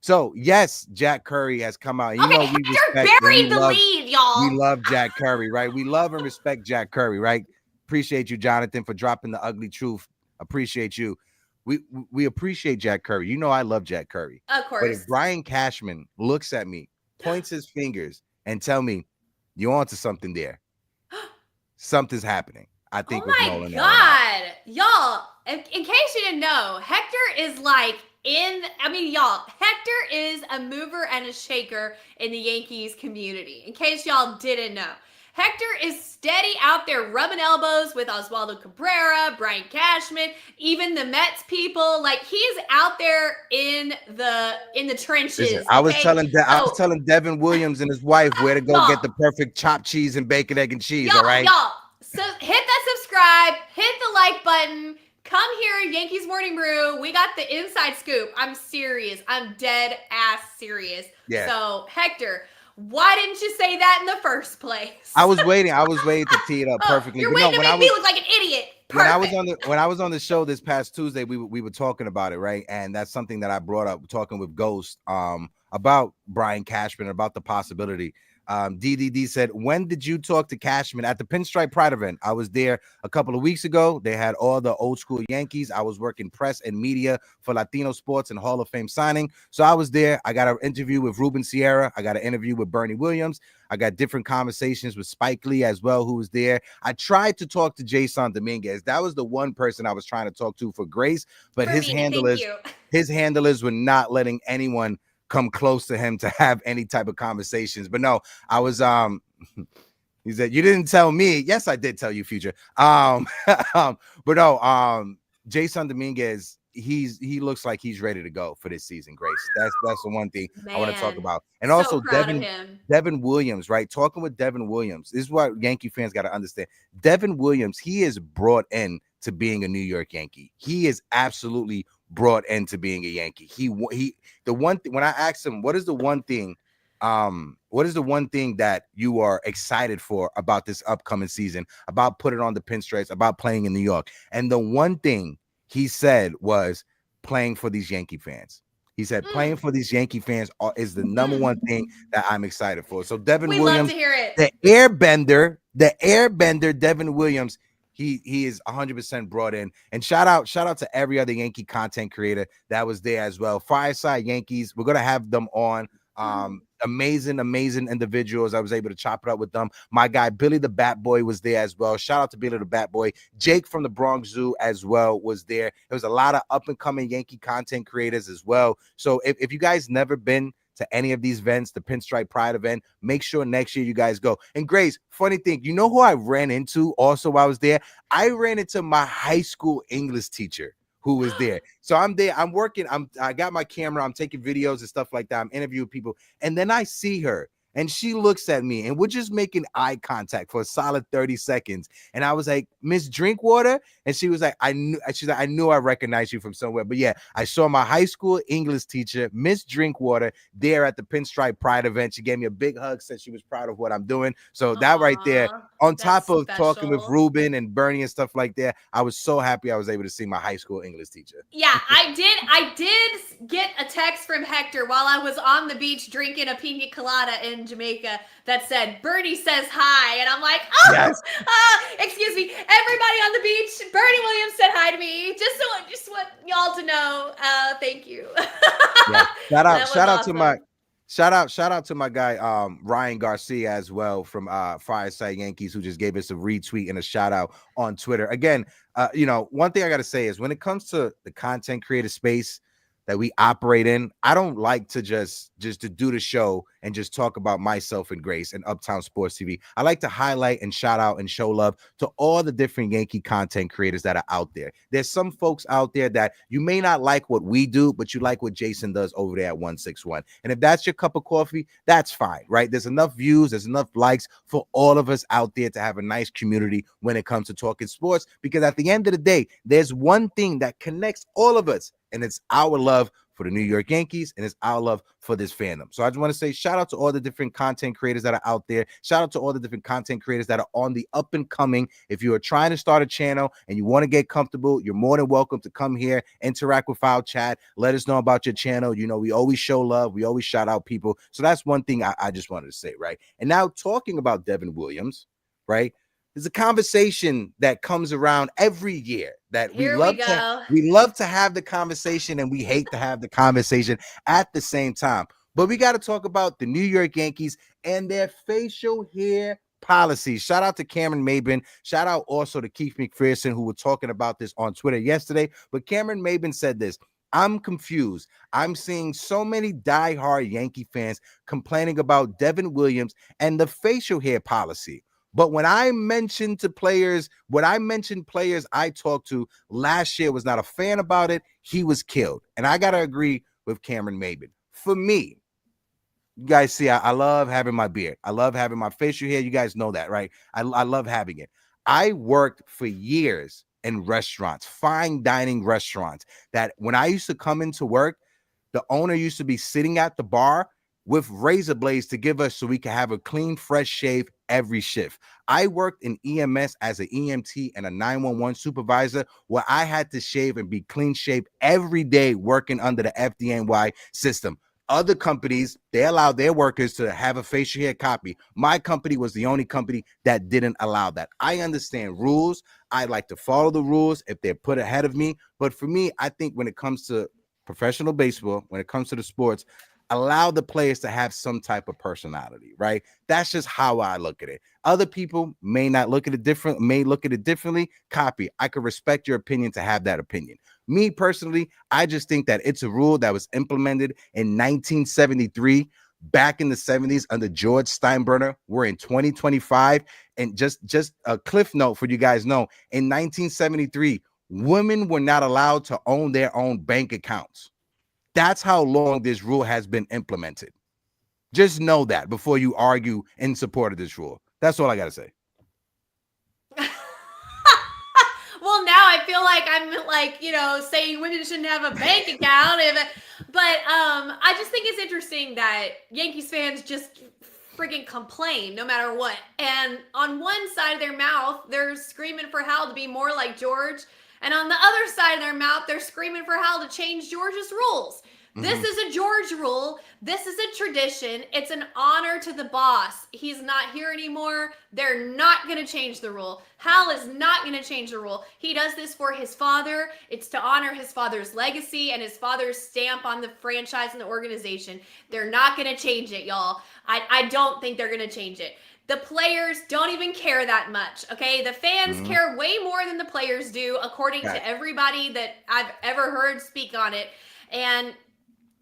Speaker 3: So yes, Jack Curry has come out. You know, we respect,
Speaker 4: buried the lead, y'all.
Speaker 3: We love Jack Curry, right? We love and respect Jack Curry, right? Appreciate you, Jonathan, for dropping the ugly truth. Appreciate you. We appreciate Jack Curry. You know I love Jack Curry.
Speaker 4: Of course.
Speaker 3: But if Brian Cashman looks at me, points his fingers, and tell me, "You're onto something there," something's happening. I think with Nolan.
Speaker 4: Oh my God. Y'all, in case you didn't know, Hector is like y'all, Hector is a mover and a shaker in the Yankees community. In case y'all didn't know, Hector is steady out there rubbing elbows with Oswaldo Cabrera, Brian Cashman, even the Mets people. Like, he's out there in the trenches.
Speaker 3: Listen, I was telling Devin Williams and his wife where to go get the perfect chopped cheese and bacon, egg, and cheese. All right,
Speaker 4: y'all. So hit that subscribe, hit the like button. Come here, Yankees Morning Brew. We got the inside scoop. I'm serious. I'm dead ass serious.
Speaker 3: Yeah.
Speaker 4: So, Hector, why didn't you say that in the first place?
Speaker 3: I was waiting to tee it up perfectly.
Speaker 4: You're waiting to make me look like an idiot. Perfect.
Speaker 3: When I was on the show this past Tuesday, we were talking about it, right? And that's something that I brought up talking with Ghost about Brian Cashman, about the possibility. DDD said, "When did you talk to Cashman?" At the Pinstripe Pride event. I was there a couple of weeks ago. They had all the old school Yankees. I was working press and media for Latino Sports and Hall of Fame signing. So I was there. I got an interview with Ruben Sierra. I got an interview with Bernie Williams. I got different conversations with Spike Lee as well, who was there. I tried to talk to Jason Dominguez. That was the one person I was trying to talk to for Grace, but his handlers were not letting anyone come close to him to have any type of conversations. But no, I was he said, "You didn't tell me." Yes, I did tell you, Future. But no, Jason Dominguez, he looks like he's ready to go for this season, Grace. That's the one thing I want to talk about. And also Devin Williams, right? Talking with Devin Williams. This is what Yankee fans got to understand. Devin Williams, he is brought in to being a New York Yankee. He is absolutely brought into being a Yankee. When I asked him, what is the one thing that you are excited for about this upcoming season, about putting on the pinstripes, about playing in New York? And the one thing he said was playing for these Yankee fans. He said playing for these Yankee fans is the number one thing that I'm excited for. So Devin Williams,
Speaker 4: love to hear it.
Speaker 3: the airbender Devin Williams, he is 100% brought in. And shout out to every other Yankee content creator that was there as well. Fireside Yankees, we're gonna have them on Amazing individuals. I was able to chop it up with them. My guy Billy the Bat Boy was there as well. Shout out to Billy the Bat Boy. Jake from the Bronx Zoo as well was there. There was a lot of up and coming Yankee content creators as well. So if you guys never been to any of these events, the Pinstripe Pride event, make sure next year you guys go. And Grace, funny thing, you know who I ran into also while I was there? I ran into my high school English teacher who was there. So I'm there, I'm working, I got my camera, I'm taking videos and stuff like that. I'm interviewing people. And then I see her and she looks at me and we're just making eye contact for a solid 30 seconds. And I was like, Miss Drinkwater. And she was like, I knew I recognized you from somewhere. But yeah, I saw my high school English teacher, Miss Drinkwater, there at the Pinstripe Pride event. She gave me a big hug, said she was proud of what I'm doing. So that right there, on top of talking with Ruben and Bernie and stuff like that, I was so happy I was able to see my high school English teacher.
Speaker 4: Yeah, I did get a text from Hector while I was on the beach drinking a pina colada in Jamaica that said, Bernie says hi. And I'm like, oh, yes. Excuse me, everybody on the beach, Bernie Williams said hi to me. Just want y'all to know. Thank you.
Speaker 3: Yeah. Shout out to my guy Ryan Garcia as well from Fireside Yankees, who just gave us a retweet and a shout out on Twitter. Again, one thing I got to say is when it comes to the content creator space that we operate in, I don't like to just to do the show and just talk about myself and Grace and Uptown Sports TV. I like to highlight and shout out and show love to all the different Yankee content creators that are out there. There's some folks out there that you may not like what we do, but you like what Jason does over there at 161. And if that's your cup of coffee, that's fine, right? There's enough views, there's enough likes for all of us out there to have a nice community when it comes to talking sports, because at the end of the day, there's one thing that connects all of us, and it's our love for the New York Yankees, and it's our love for this fandom. So I just want to say shout out to all the different content creators that are out there. Shout out to all the different content creators that are on the up and coming. If you are trying to start a channel and you want to get comfortable, you're more than welcome to come here, interact with our chat, let us know about your channel. You know, we always show love. We always shout out people. So that's one thing I just wanted to say, right? And now talking about Devin Williams, right? There's a conversation that comes around every year that we love to have the conversation and we hate to have the conversation at the same time. But we got to talk about the New York Yankees and their facial hair policy. Shout out to Cameron Maben. Shout out also to Keith McPherson, who were talking about this on Twitter yesterday. But Cameron Maben said this: I'm confused. I'm seeing so many diehard Yankee fans complaining about Devin Williams and the facial hair policy. But when I mentioned players I talked to last year was not a fan about it, he was killed. And I got to agree with Cameron Maben. For me, you guys see, I love having my beard. I love having my facial hair. You guys know that, right? I love having it. I worked for years in restaurants, fine dining restaurants, that when I used to come into work, the owner used to be sitting at the bar with razor blades to give us so we can have a clean, fresh shave every shift. I worked in EMS as an EMT and a 911 supervisor where I had to shave and be clean shaved every day working under the FDNY system. Other companies, they allow their workers to have a facial hair copy. My company was the only company that didn't allow that. I understand rules. I like to follow the rules if they're put ahead of me. But for me, I think when it comes to professional baseball, when it comes to the sports, allow the players to have some type of personality, right? That's just how I look at it. Other people may look at it differently. Copy. I could respect your opinion to have that opinion. Me personally, I just think that it's a rule that was implemented in 1973, back in the 70s under George Steinbrenner. We're in 2025. And just a cliff note for you guys know, in 1973, women were not allowed to own their own bank accounts. That's how long this rule has been implemented. Just know that before you argue in support of this rule. That's all I got to say.
Speaker 4: Well, now I feel like I'm saying women shouldn't have a bank account. But I just think it's interesting that Yankees fans just freaking complain no matter what. And on one side of their mouth, they're screaming for Hal to be more like George. And on the other side of their mouth, they're screaming for Hal to change George's rules. This is a George rule. This is a tradition. It's an honor to the boss. He's not here anymore. They're not going to change the rule. Hal is not going to change the rule. He does this for his father. It's to honor his father's legacy and his father's stamp on the franchise and the organization. They're not going to change it, y'all. I don't think they're going to change it. The players don't even care that much, okay? The fans care way more than the players do, according to everybody that I've ever heard speak on it. And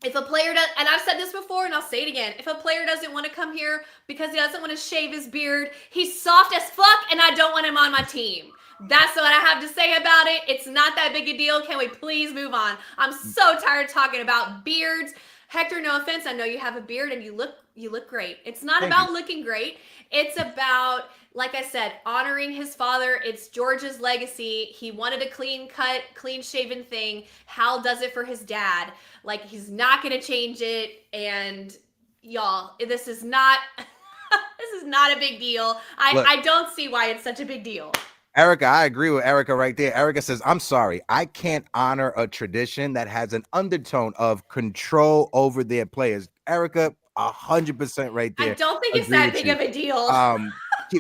Speaker 4: if a player does, and I've said this before and I'll say it again, if a player doesn't want to come here because he doesn't want to shave his beard, he's soft as fuck and I don't want him on my team. That's what I have to say about it. It's not that big a deal. Can we please move on? I'm so tired of talking about beards. Hector, no offense, I know you have a beard and you look great. It's not about looking great. It's about, like I said, honoring his father. It's George's legacy. He wanted a clean cut, clean shaven thing. Hal does it for his dad. Like, he's not going to change it. And y'all, this is not a big deal. I don't see why it's such a big deal.
Speaker 3: Erica, I agree with Erica right there. Erica says, I'm sorry, I can't honor a tradition that has an undertone of control over their players. Erica, 100% right there.
Speaker 4: I don't think it's that big of a deal.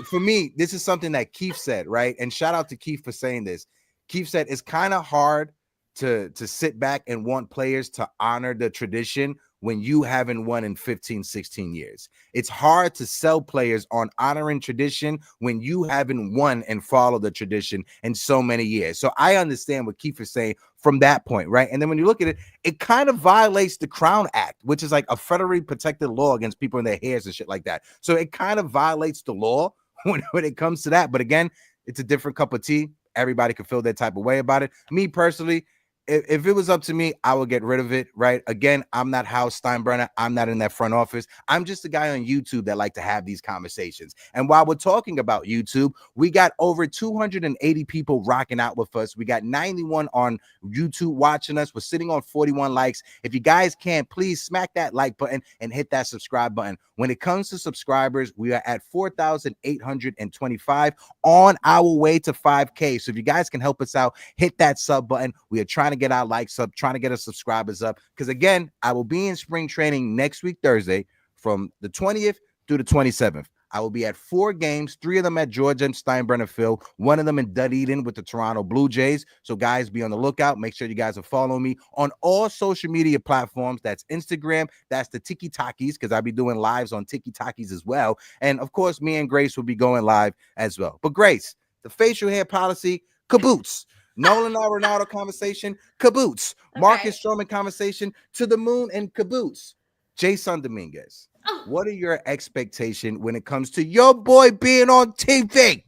Speaker 3: For me, this is something that Keith said, right? And shout out to Keith for saying this. Keith said it's kind of hard to sit back and want players to honor the tradition when you haven't won in 15, 16 years. It's hard to sell players on honoring tradition when you haven't won and followed the tradition in so many years. So I understand what Keith is saying from that point, right? And then when you look at it, it kind of violates the Crown Act, which is like a federally protected law against people in their hairs and shit like that. So it kind of violates the law when it comes to that. But again, it's a different cup of tea. Everybody can feel that type of way about it. Me personally, if it was up to me, I would get rid of it, right? Again, I'm not Hal Steinbrenner. I'm not in that front office. I'm just a guy on YouTube that like to have these conversations. And while we're talking about YouTube, we got over 280 people rocking out with us. We got 91 on YouTube watching us. We're sitting on 41 likes. If you guys can, please smack that like button and hit that subscribe button. When it comes to subscribers, we are at 4,825 on our way to 5K. So if you guys can help us out, hit that sub button. We are trying to get our likes up, trying to get our subscribers up. Because again, I will be in spring training next week, Thursday, from the 20th through the 27th. I will be at 4 games, 3 of them at Georgia and Steinbrenner Field, 1 of them in Dunedin with the Toronto Blue Jays. So guys, be on the lookout. Make sure you guys are following me on all social media platforms. That's Instagram. That's the Tiki Takis, because I'll be doing lives on Tiki Takis as well. And of course, me and Grace will be going live as well. But Grace, the facial hair policy, kaboots. Nolan Arenado conversation, kaboots. Okay. Marcus Stroman conversation, to the moon and kaboots. Jason Dominguez, what are your expectations when it comes to your boy being on TV?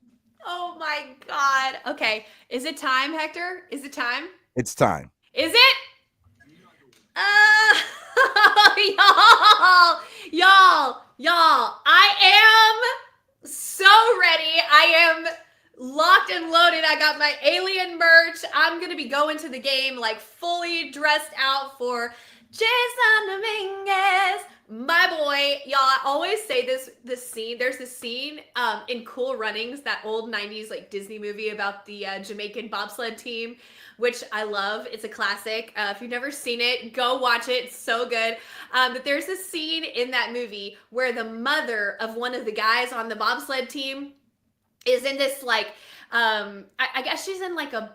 Speaker 4: Oh my God. Okay. Is it time, Hector? Is it time?
Speaker 3: It's time.
Speaker 4: Is it? Y'all, I am so ready. I am locked and loaded. I got my alien merch. I'm going to be going to the game like fully dressed out for Jason Dominguez, my boy. Y'all, I always say this scene. There's this scene in Cool Runnings, that old 90s like Disney movie about the Jamaican bobsled team, which I love. It's a classic. If you've never seen it, go watch it. It's so good. But there's this scene in that movie where the mother of one of the guys on the bobsled team is in this like I guess she's in like a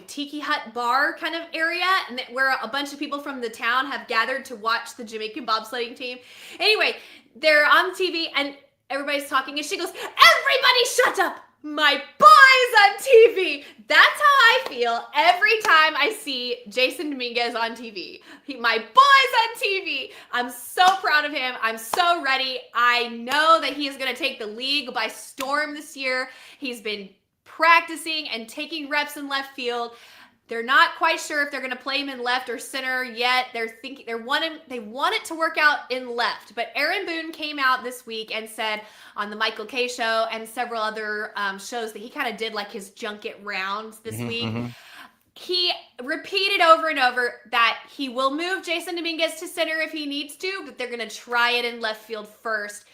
Speaker 4: tiki hut bar kind of area, and where a bunch of people from the town have gathered to watch the Jamaican bobsledding team. Anyway, they're on TV and everybody's talking, and she goes, "Everybody shut up! My boy's on TV." That's how I feel every time I see Jason Dominguez on TV. My boy's on TV. I'm so proud of him. I'm so ready. I know that he is going to take the league by storm this year. He's been practicing and taking reps in left field. They're not quite sure if they're going to play him in left or center yet. They want it to work out in left. But Aaron Boone came out this week and said on the Michael Kay show and several other shows that he kind of did like his junket rounds this week. Mm-hmm. He repeated over and over that he will move Jason Dominguez to center if he needs to, but they're going to try it in left field first,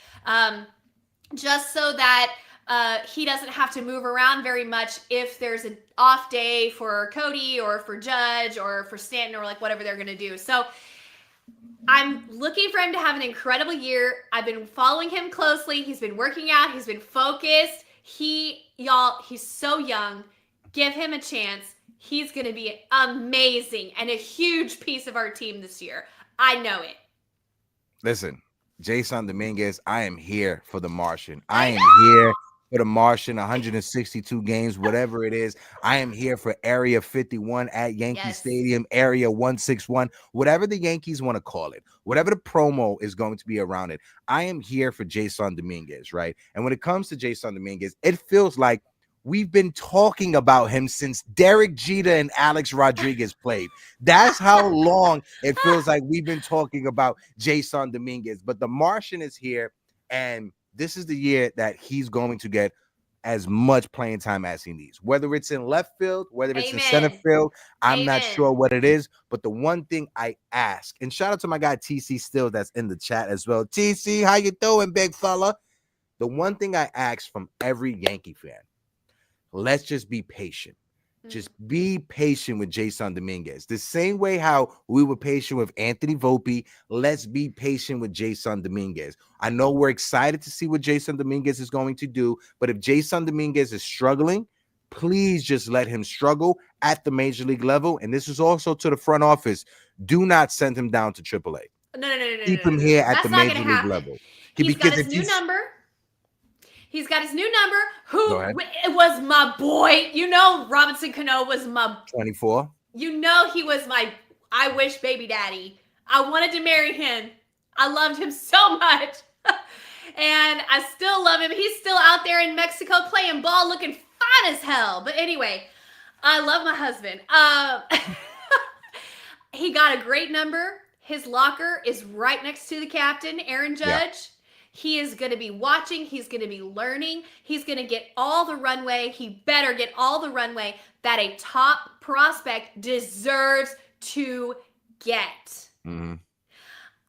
Speaker 4: just so that he doesn't have to move around very much if there's an off day for Cody or for Judge or for Stanton or like whatever they're going to do. So I'm looking for him to have an incredible year. I've been following him closely. He's been working out. He's been focused. He's so young. Give him a chance. He's going to be amazing and a huge piece of our team this year. I know it.
Speaker 3: Listen, Jason Dominguez, I am here for the Martian. I am here for the Martian, 162 games, whatever it is. I am here for Area 51 at Yankee Stadium, Area 161, whatever the Yankees want to call it, whatever the promo is going to be around it. I am here for Jason Dominguez, right? And when it comes to Jason Dominguez, it feels like we've been talking about him since Derek Jeter and Alex Rodriguez played. That's how long it feels like we've been talking about Jason Dominguez. But the Martian is here, and this is the year that he's going to get as much playing time as he needs. Whether it's in left field, whether it's in center field, I'm not sure what it is. But the one thing I ask, and shout out to my guy TC Still that's in the chat as well. TC, how you doing, big fella? The one thing I ask from every Yankee fan, let's just be patient. Just be patient with Jason Dominguez. The same way how we were patient with Anthony Volpe, let's be patient with Jason Dominguez. I know we're excited to see what Jason Dominguez is going to do, but if Jason Dominguez is struggling, please just let him struggle at the major league level. And this is also to the front office. Do not send him down to AAA.
Speaker 4: No.
Speaker 3: Keep him here at the major league level.
Speaker 4: He's got his new number. He's got his new number. It was my boy. You know, Robinson Cano was my
Speaker 3: 24.
Speaker 4: You know, he was my I wish baby daddy. I wanted to marry him. I loved him so much. And I still love him. He's still out there in Mexico playing ball, looking fine as hell. But anyway, I love my husband. He got a great number. His locker is right next to the captain, Aaron Judge. Yeah. He is going to be watching. He's going to be learning. He's going to get all the runway. He better get all the runway that a top prospect deserves to get.
Speaker 3: Mm-hmm.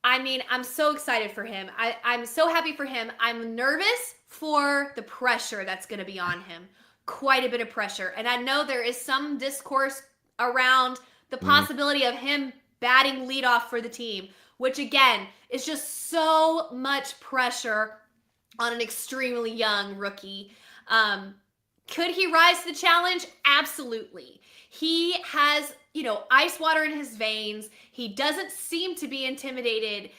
Speaker 4: I mean, I'm so excited for him. I'm so happy for him. I'm nervous for the pressure that's going to be on him. Quite a bit of pressure. And I know there is some discourse around the possibility of him batting leadoff for the team, which again is just so much pressure on an extremely young rookie. Could he rise to the challenge? Absolutely. He has, ice water in his veins. He doesn't seem to be intimidated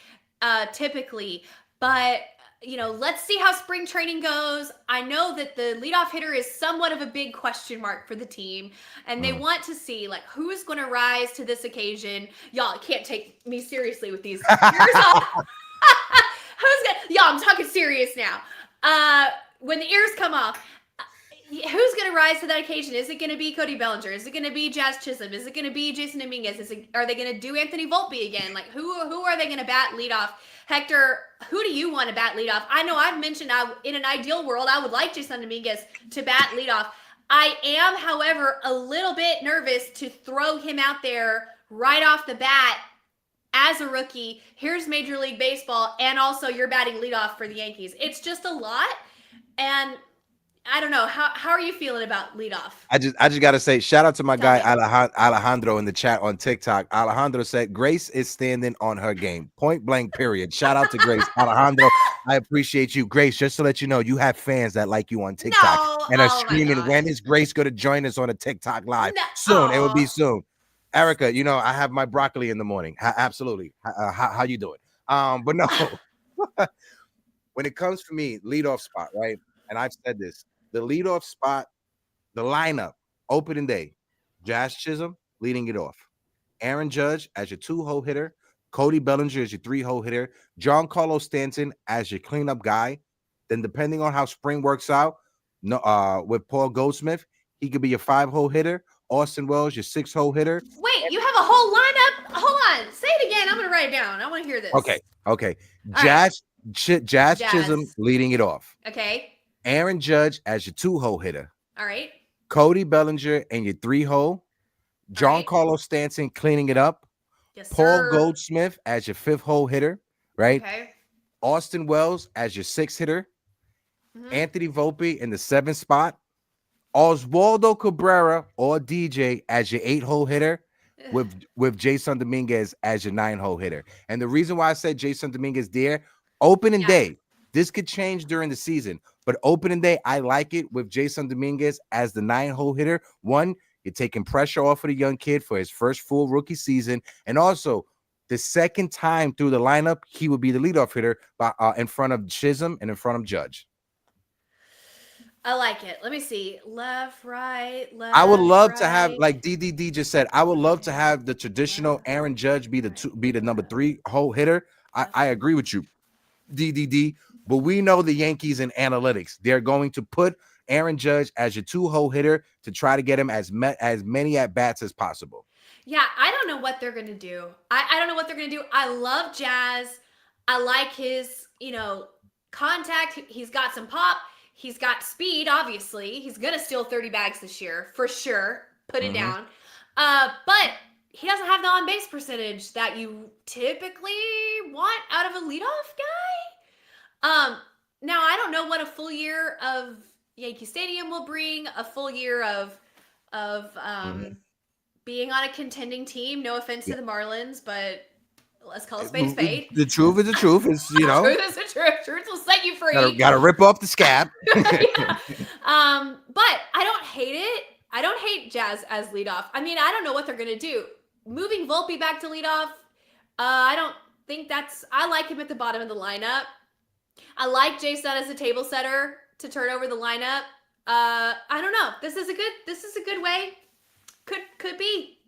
Speaker 4: typically, but let's see how spring training goes. I know that the leadoff hitter is somewhat of a big question mark for the team, and they want to see who's going to rise to this occasion. Y'all can't take me seriously with these ears off. Y'all, I'm talking serious now. When the ears come off, who's going to rise to that occasion? Is it going to be Cody Bellinger? Is it going to be Jazz Chisholm? Is it going to be Jason Dominguez? Are they going to do Anthony Volpe again? Who are they going to bat leadoff? Hector, who do you want to bat leadoff? I know I've mentioned in an ideal world, I would like Jason Dominguez to bat leadoff. I am, however, a little bit nervous to throw him out there right off the bat as a rookie. Here's Major League Baseball, and also you're batting leadoff for the Yankees. It's just a lot, and I don't know. How are you feeling about leadoff? I
Speaker 3: just got to say, shout out to my guy Alejandro in the chat on TikTok. Alejandro said, Grace is standing on her game. Point blank, period. Shout out to Grace. Alejandro, I appreciate you. Grace, just to let you know, you have fans that like you on TikTok and are screaming, when is Grace going to join us on a TikTok live? No. Soon. It will be soon. Erica, I have my broccoli in the morning. Absolutely. How you doing? But no, when it comes for me, leadoff spot, right? And I've said this. The leadoff spot, the lineup, opening day, Jazz Chisholm leading it off. Aaron Judge as your 2-hole hitter. Cody Bellinger as your 3-hole hitter. Giancarlo Stanton as your cleanup guy. Then depending on how spring works out, with Paul Goldschmidt, he could be your 5-hole hitter. Austin Wells, your 6-hole hitter.
Speaker 4: Wait, you have a whole lineup? Hold on. Say it again. I'm going to write it down. I want to hear this.
Speaker 3: Okay. Jazz Chisholm leading it off.
Speaker 4: Okay.
Speaker 3: Aaron Judge as your 2-hole hitter.
Speaker 4: All right.
Speaker 3: Cody Bellinger and your 3-hole. Giancarlo Stanton cleaning it up.
Speaker 4: Yes,
Speaker 3: Paul
Speaker 4: sir.
Speaker 3: Goldschmidt as your 5th-hole hitter, right?
Speaker 4: Okay.
Speaker 3: Austin Wells as your 6th hitter. Anthony Volpe in the 7th spot. Oswaldo Cabrera or DJ as your 8-hole hitter. with Jason Dominguez as your 9-hole hitter. And the reason why I said Jason Dominguez there, opening day, this could change during the season, but opening day, I like it with Jason Dominguez as the 9-hole hitter. One, you're taking pressure off of the young kid for his first full rookie season, and also the second time through the lineup, he would be the leadoff hitter in front of Chisholm and in front of Judge.
Speaker 4: I like it. Let me see. Left, right, left.
Speaker 3: I would love
Speaker 4: right.
Speaker 3: to have, like DDD just said, I would love to have the traditional Aaron Judge be the number 3-hole hitter. I agree with you, DDD. But we know the Yankees in analytics. They're going to put Aaron Judge as your 2-hole hitter to try to get him as many at-bats as possible.
Speaker 4: Yeah, I don't know what they're going to do. I don't know what they're going to do. I love Jazz. I like his, contact. He's got some pop. He's got speed, obviously. He's going to steal 30 bags this year, for sure. Put it down. But he doesn't have the on-base percentage that you typically want out of a leadoff guy. Now, I don't know what a full year of Yankee Stadium will bring, a full year of being on a contending team. No offense to the Marlins, but let's call it spade.
Speaker 3: The truth is the truth. It's,
Speaker 4: Truth is the truth. Truth will set you free.
Speaker 3: Gotta rip off the scab.
Speaker 4: Yeah. But I don't hate it. I don't hate Jazz as leadoff. I mean, I don't know what they're gonna do. Moving Volpe back to leadoff, I don't think I like him at the bottom of the lineup. I like Jason as a table setter to turn over the lineup. I don't know. This is a good way. Could be.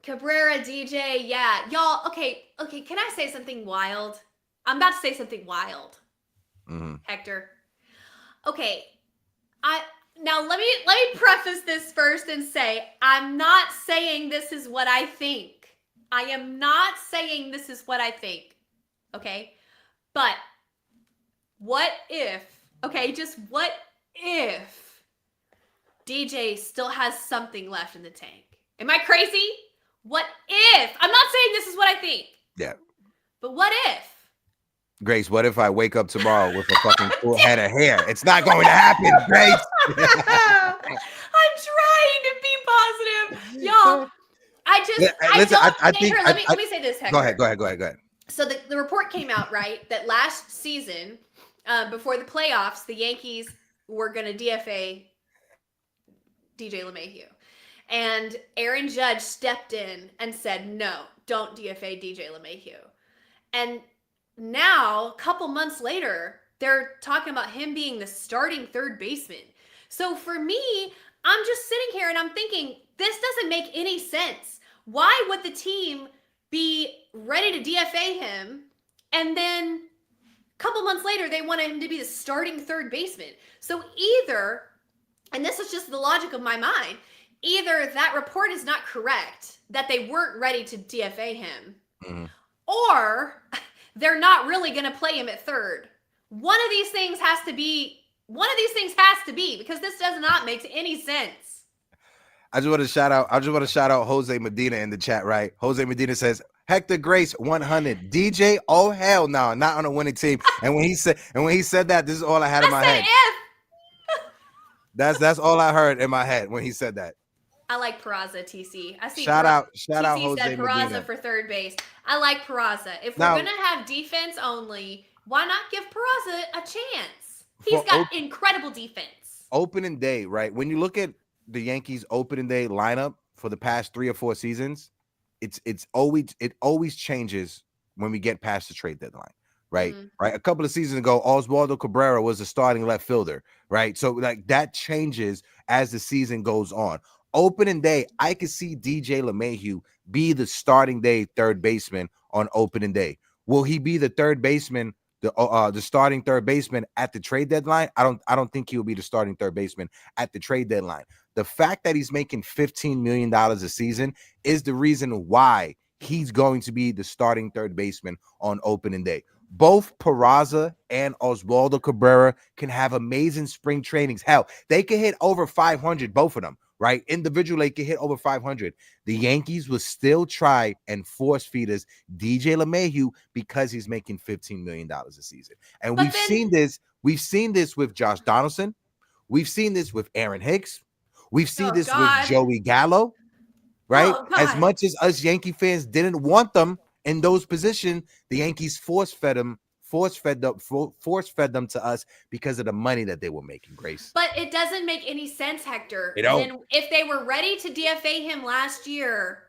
Speaker 4: Cabrera, DJ, yeah. Y'all, okay, can I say something wild? I'm about to say something wild. Hector. Okay. Now let me preface this first and say I'm not saying this is what I think. I am not saying this is what I think. Okay? But what if, just what if DJ still has something left in the tank? Am I crazy? What if? I'm not saying this is what I think.
Speaker 3: Yeah.
Speaker 4: But what if?
Speaker 3: Grace, what if I wake up tomorrow with a fucking full head of hair? It's not going to happen, Grace.
Speaker 4: I'm trying to be positive. Y'all, let me say this, Hector.
Speaker 3: Go ahead.
Speaker 4: So the report came out, right, that last season, before the playoffs, the Yankees were going to DFA DJ LeMahieu. And Aaron Judge stepped in and said, no, don't DFA DJ LeMahieu. And now, a couple months later, they're talking about him being the starting third baseman. So for me, I'm just sitting here and I'm thinking, this doesn't make any sense. Why would the team be ready to DFA him, and then a couple months later, they wanted him to be the starting third baseman? So either, and this is just the logic of my mind, either that report is not correct, that they weren't ready to DFA him, or they're not really going to play him at third. One of these things has to be, because this does not make any sense.
Speaker 3: I just want to shout out Jose Medina in the chat, right? Jose Medina says, Hector Grace 100. DJ, oh hell no, not on a winning team. And when he said that, this is all I had in my head. That's all I heard in my head when he said that.
Speaker 4: I like Peraza, TC. I see.
Speaker 3: Shout out
Speaker 4: TC
Speaker 3: Jose
Speaker 4: said Peraza
Speaker 3: Medina
Speaker 4: for third base. I like Peraza. If we're gonna have defense only, why not give Peraza a chance? He's got incredible defense.
Speaker 3: Opening day, right? When you look at the Yankees opening day lineup for the past 3 or 4 seasons, it always changes when we get past the trade deadline. Right. Right. A couple of seasons ago, Oswaldo Cabrera was the starting left fielder. Right. So like that changes as the season goes on. Opening day, I could see DJ LeMahieu be the starting day third baseman on opening day. Will he be the third baseman, the starting third baseman at the trade deadline? I don't think he will be the starting third baseman at the trade deadline. The fact that he's making $15 million a season is the reason why he's going to be the starting third baseman on opening day. Both Peraza and Oswaldo Cabrera can have amazing spring trainings. Hell, they can hit over 500, both of them, right? Individually, they can hit over 500. The Yankees will still try and force feed us DJ LeMahieu because he's making $15 million a season. And we've seen this with Josh Donaldson. We've seen this with Aaron Hicks. We've seen
Speaker 4: Oh,
Speaker 3: this with
Speaker 4: God.
Speaker 3: Joey Gallo, right?
Speaker 4: Oh,
Speaker 3: As
Speaker 4: God.
Speaker 3: much as us Yankee fans didn't want them in those positions, the Yankees force fed them to us because of the money that they were making, Grace.
Speaker 4: But it doesn't make any sense, Hector.
Speaker 3: They don't.
Speaker 4: Then if they were ready to DFA him last year,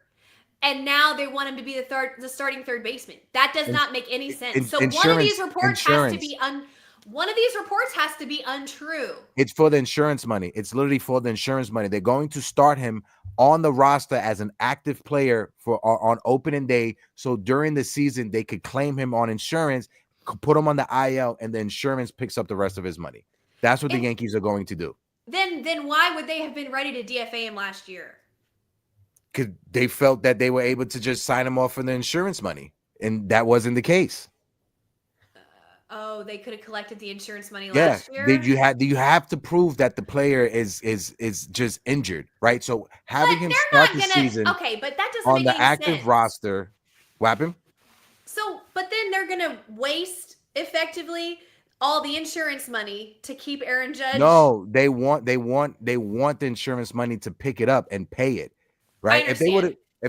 Speaker 4: and now they want him to be the starting third baseman, that does not make any sense. So one of these reports has to be untrue.
Speaker 3: It's for the insurance money. It's literally for the insurance money. They're going to start him on the roster as an active player on opening day. So during the season, they could claim him on insurance, put him on the IL, and the insurance picks up the rest of his money. That's what the Yankees are going to do.
Speaker 4: Then why would they have been ready to DFA him last year?
Speaker 3: Because they felt that they were able to just sign him off for the insurance money, and that wasn't the case.
Speaker 4: Oh, they could have collected the insurance money last year.
Speaker 3: You have to prove that the player is just injured, right? So having him start the season,
Speaker 4: okay, but that doesn't
Speaker 3: on
Speaker 4: make
Speaker 3: the
Speaker 4: any
Speaker 3: active
Speaker 4: sense.
Speaker 3: roster, what happened?
Speaker 4: So, but then they're gonna waste effectively all the insurance money to keep Aaron Judge.
Speaker 3: No, they want the insurance money to pick it up and pay it, right? If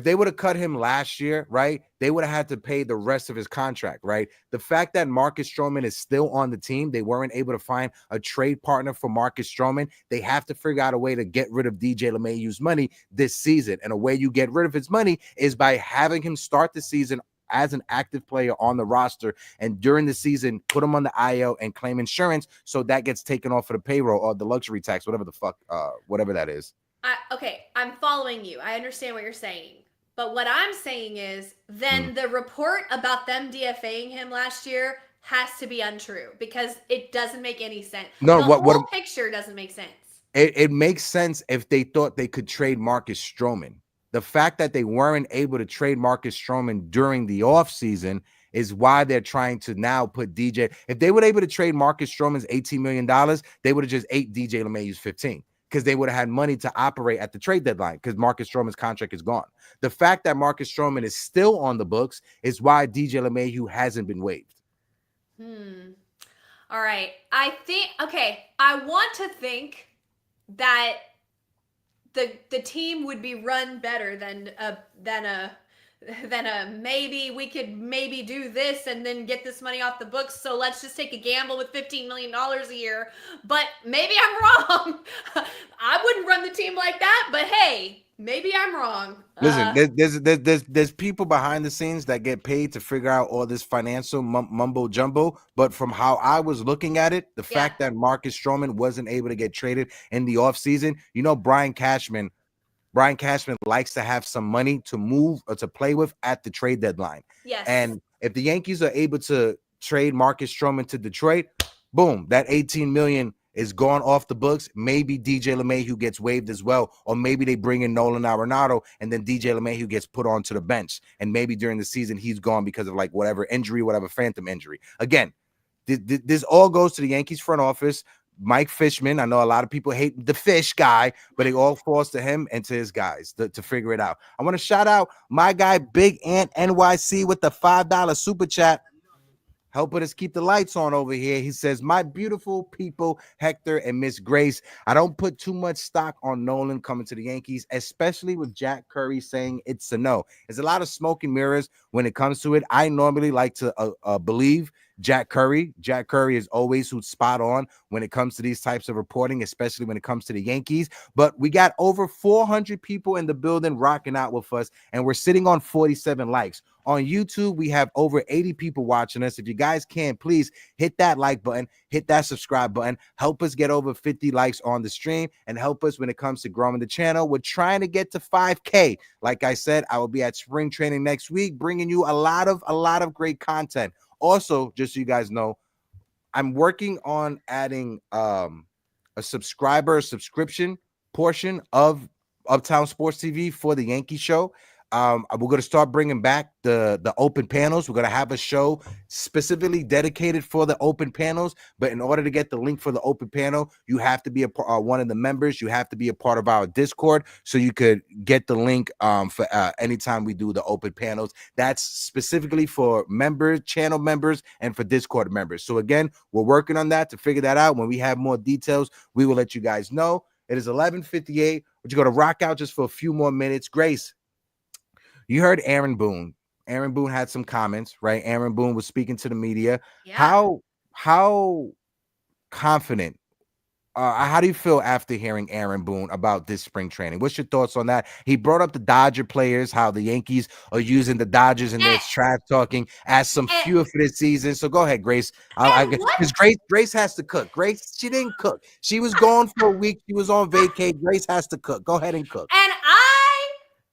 Speaker 3: they would have cut him last year, right, they would have had to pay the rest of his contract, right? The fact that Marcus Stroman is still on the team, they weren't able to find a trade partner for Marcus Stroman. They have to figure out a way to get rid of DJ LeMahieu's money this season. And a way you get rid of his money is by having him start the season as an active player on the roster, and during the season, put him on the IL and claim insurance, so that gets taken off of the payroll or the luxury tax, whatever the fuck, whatever that is.
Speaker 4: Okay, I'm following you. I understand what you're saying. But what I'm saying is then the report about them DFAing him last year has to be untrue because it doesn't make any sense.
Speaker 3: No,
Speaker 4: the whole picture doesn't make sense.
Speaker 3: It makes sense if they thought they could trade Marcus Stroman. The fact that they weren't able to trade Marcus Stroman during the offseason is why they're trying to now put DJ. If they were able to trade Marcus Stroman's $18 million, they would have just ate DJ LeMahieu's 15 because they would have had money to operate at the trade deadline because Marcus Stroman's contract is gone. The fact that Marcus Stroman is still on the books is why DJ LeMahieu hasn't been waived.
Speaker 4: All right. I want to think that the team would be run better than a maybe we could do this and then get this money off the books. So let's just take a gamble with $15 million a year. But maybe I'm wrong. I wouldn't run the team like that. But hey, maybe I'm wrong.
Speaker 3: Listen, there's people behind the scenes that get paid to figure out all this financial mumbo jumbo. But from how I was looking at it, the fact that Marcus Stroman wasn't able to get traded in the offseason, Brian Cashman likes to have some money to move or to play with at the trade deadline.
Speaker 4: Yes.
Speaker 3: And if the Yankees are able to trade Marcus Stroman to Detroit, boom, that $18 million is gone off the books. Maybe DJ LeMahieu gets waived as well, or maybe they bring in Nolan Arenado and then DJ LeMahieu gets put onto the bench, and maybe during the season he's gone because of like whatever injury, whatever phantom injury. Again, this all goes to the Yankees front office. Mike Fishman, I know a lot of people hate the fish guy, but it all falls to him and to his guys to figure it out. I want to shout out my guy Big Ant NYC with the $5 super chat, helping us keep the lights on over here. He says, my beautiful people, Hector and Miss Grace, I don't put too much stock on Nolan coming to the Yankees, especially with Jack Curry saying it's a no. There's a lot of smoke and mirrors when it comes to it. I normally like to believe Jack Curry. Jack Curry is always who's spot on when it comes to these types of reporting, especially when it comes to the Yankees. But we got over 400 people in the building rocking out with us, and we're sitting on 47 likes. On YouTube, we have over 80 people watching us. If you guys can, please hit that like button, hit that subscribe button, help us get over 50 likes on the stream, and help us when it comes to growing the channel. We're trying to get to 5K. Like I said, I will be at spring training next week, bringing you a lot of great content. Also, just so you guys know, I'm working on adding a subscription portion of Uptown Sports TV for the Yankee show. We're going to start bringing back the open panels. We're going to have a show specifically dedicated for the open panels. But in order to get the link for the open panel, you have to be one of the members. You have to be a part of our Discord so you could get the link for anytime we do the open panels. That's specifically for members, channel members, and for Discord members. So again, we're working on that to figure that out. When we have more details, we will let you guys know. It is 11:58. We're just going to rock out just for a few more minutes. Grace, you heard Aaron Boone. Aaron Boone had some comments, right? Aaron Boone was speaking to the media.
Speaker 4: Yeah.
Speaker 3: How confident, how do you feel after hearing Aaron Boone about this spring training? What's your thoughts on that? He brought up the Dodger players, how the Yankees are using the Dodgers and their trash talking as some fuel for this season. So go ahead, Grace. Because Grace has to cook. Grace, she didn't cook. She was gone for a week. She was on vacay. Grace has to cook. Go ahead and cook.
Speaker 4: And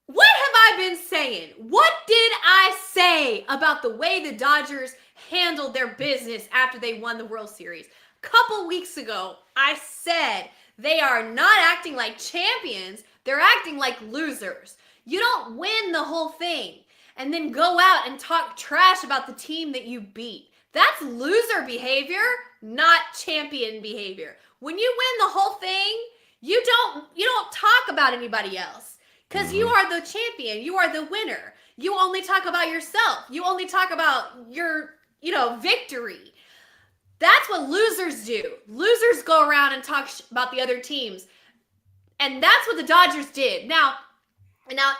Speaker 4: what have I been saying? What did I say about the way the Dodgers handled their business after they won the World Series? Couple weeks ago, I said they are not acting like champions. They're acting like losers. You don't win the whole thing and then go out and talk trash about the team that you beat. That's loser behavior, not champion behavior. When you win the whole thing, you don't talk about anybody else because you are the champion. You are the winner. You only talk about yourself. You only talk about your, victory. That's what losers do. Losers go around and talk about the other teams. And that's what the Dodgers did. Now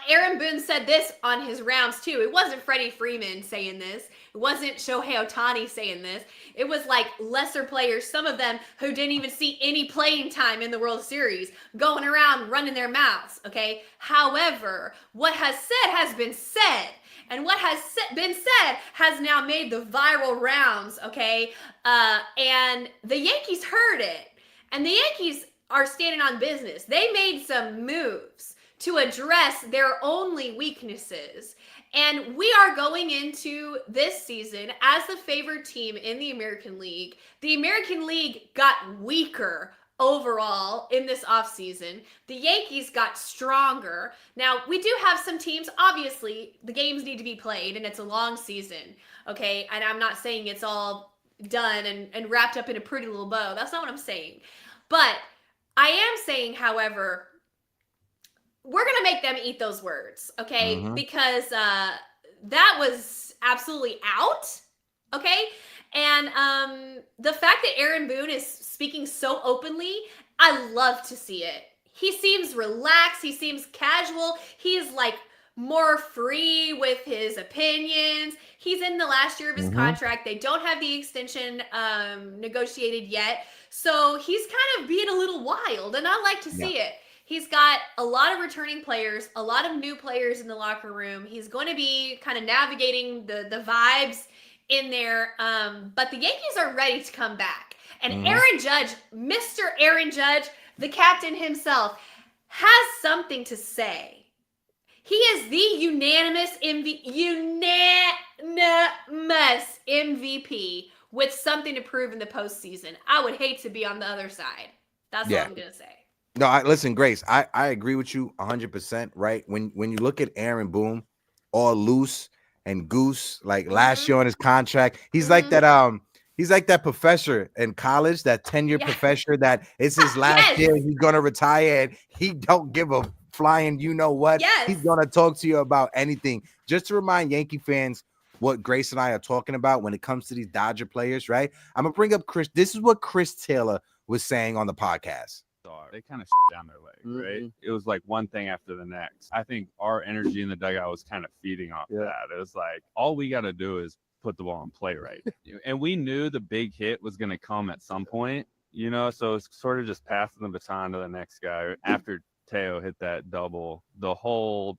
Speaker 4: Aaron Boone said this on his rounds too. It wasn't Freddie Freeman saying this. It wasn't Shohei Ohtani saying this. It was like lesser players, some of them who didn't even see any playing time in the World Series, going around running their mouths, okay? However, what has been said. And what has been said has now made the viral rounds, okay? And the Yankees heard it. And the Yankees are standing on business. They made some moves to address their only weaknesses. And we are going into this season as the favored team in the American League. The American League got weaker overall in this offseason. The Yankees got stronger. Now, we do have some teams, obviously, the games need to be played, and it's a long season, okay? And I'm not saying it's all done and wrapped up in a pretty little bow. That's not what I'm saying. But I am saying, however, we're going to make them eat those words, okay? Because that was absolutely out, okay? And the fact that Aaron Boone is speaking so openly, I love to see it. He seems relaxed. He seems casual. He's like more free with his opinions. He's in the last year of his contract. They don't have the extension negotiated yet. So he's kind of being a little wild, and I like to see it. He's got a lot of returning players, a lot of new players in the locker room. He's going to be kind of navigating the vibes in there. But the Yankees are ready to come back. And Aaron Judge, Mr. Aaron Judge, the captain himself, has something to say. He is the unanimous MVP with something to prove in the postseason. I would hate to be on the other side. That's all I'm going to say.
Speaker 3: No, listen, Grace, I agree with you 100%, right? When you look at Aaron Boone, all loose and goose, like last year on his contract, he's like that he's like that professor in college, that 10-year professor that it's his last year, he's gonna retire and he don't give a flying what. He's gonna talk to you about anything. Just to remind Yankee fans what Grace and I are talking about when it comes to these Dodger players, right? I'm gonna bring up Chris. This is what Chris Taylor was saying on the podcast.
Speaker 5: They kind of down their leg, right? It was like one thing after the next. I think our energy in the dugout was kind of feeding off that. It was like, all we got to do is put the ball in play right. And we knew the big hit was going to come at some point, so it's sort of just passing the baton to the next guy. After Teo hit that double, the whole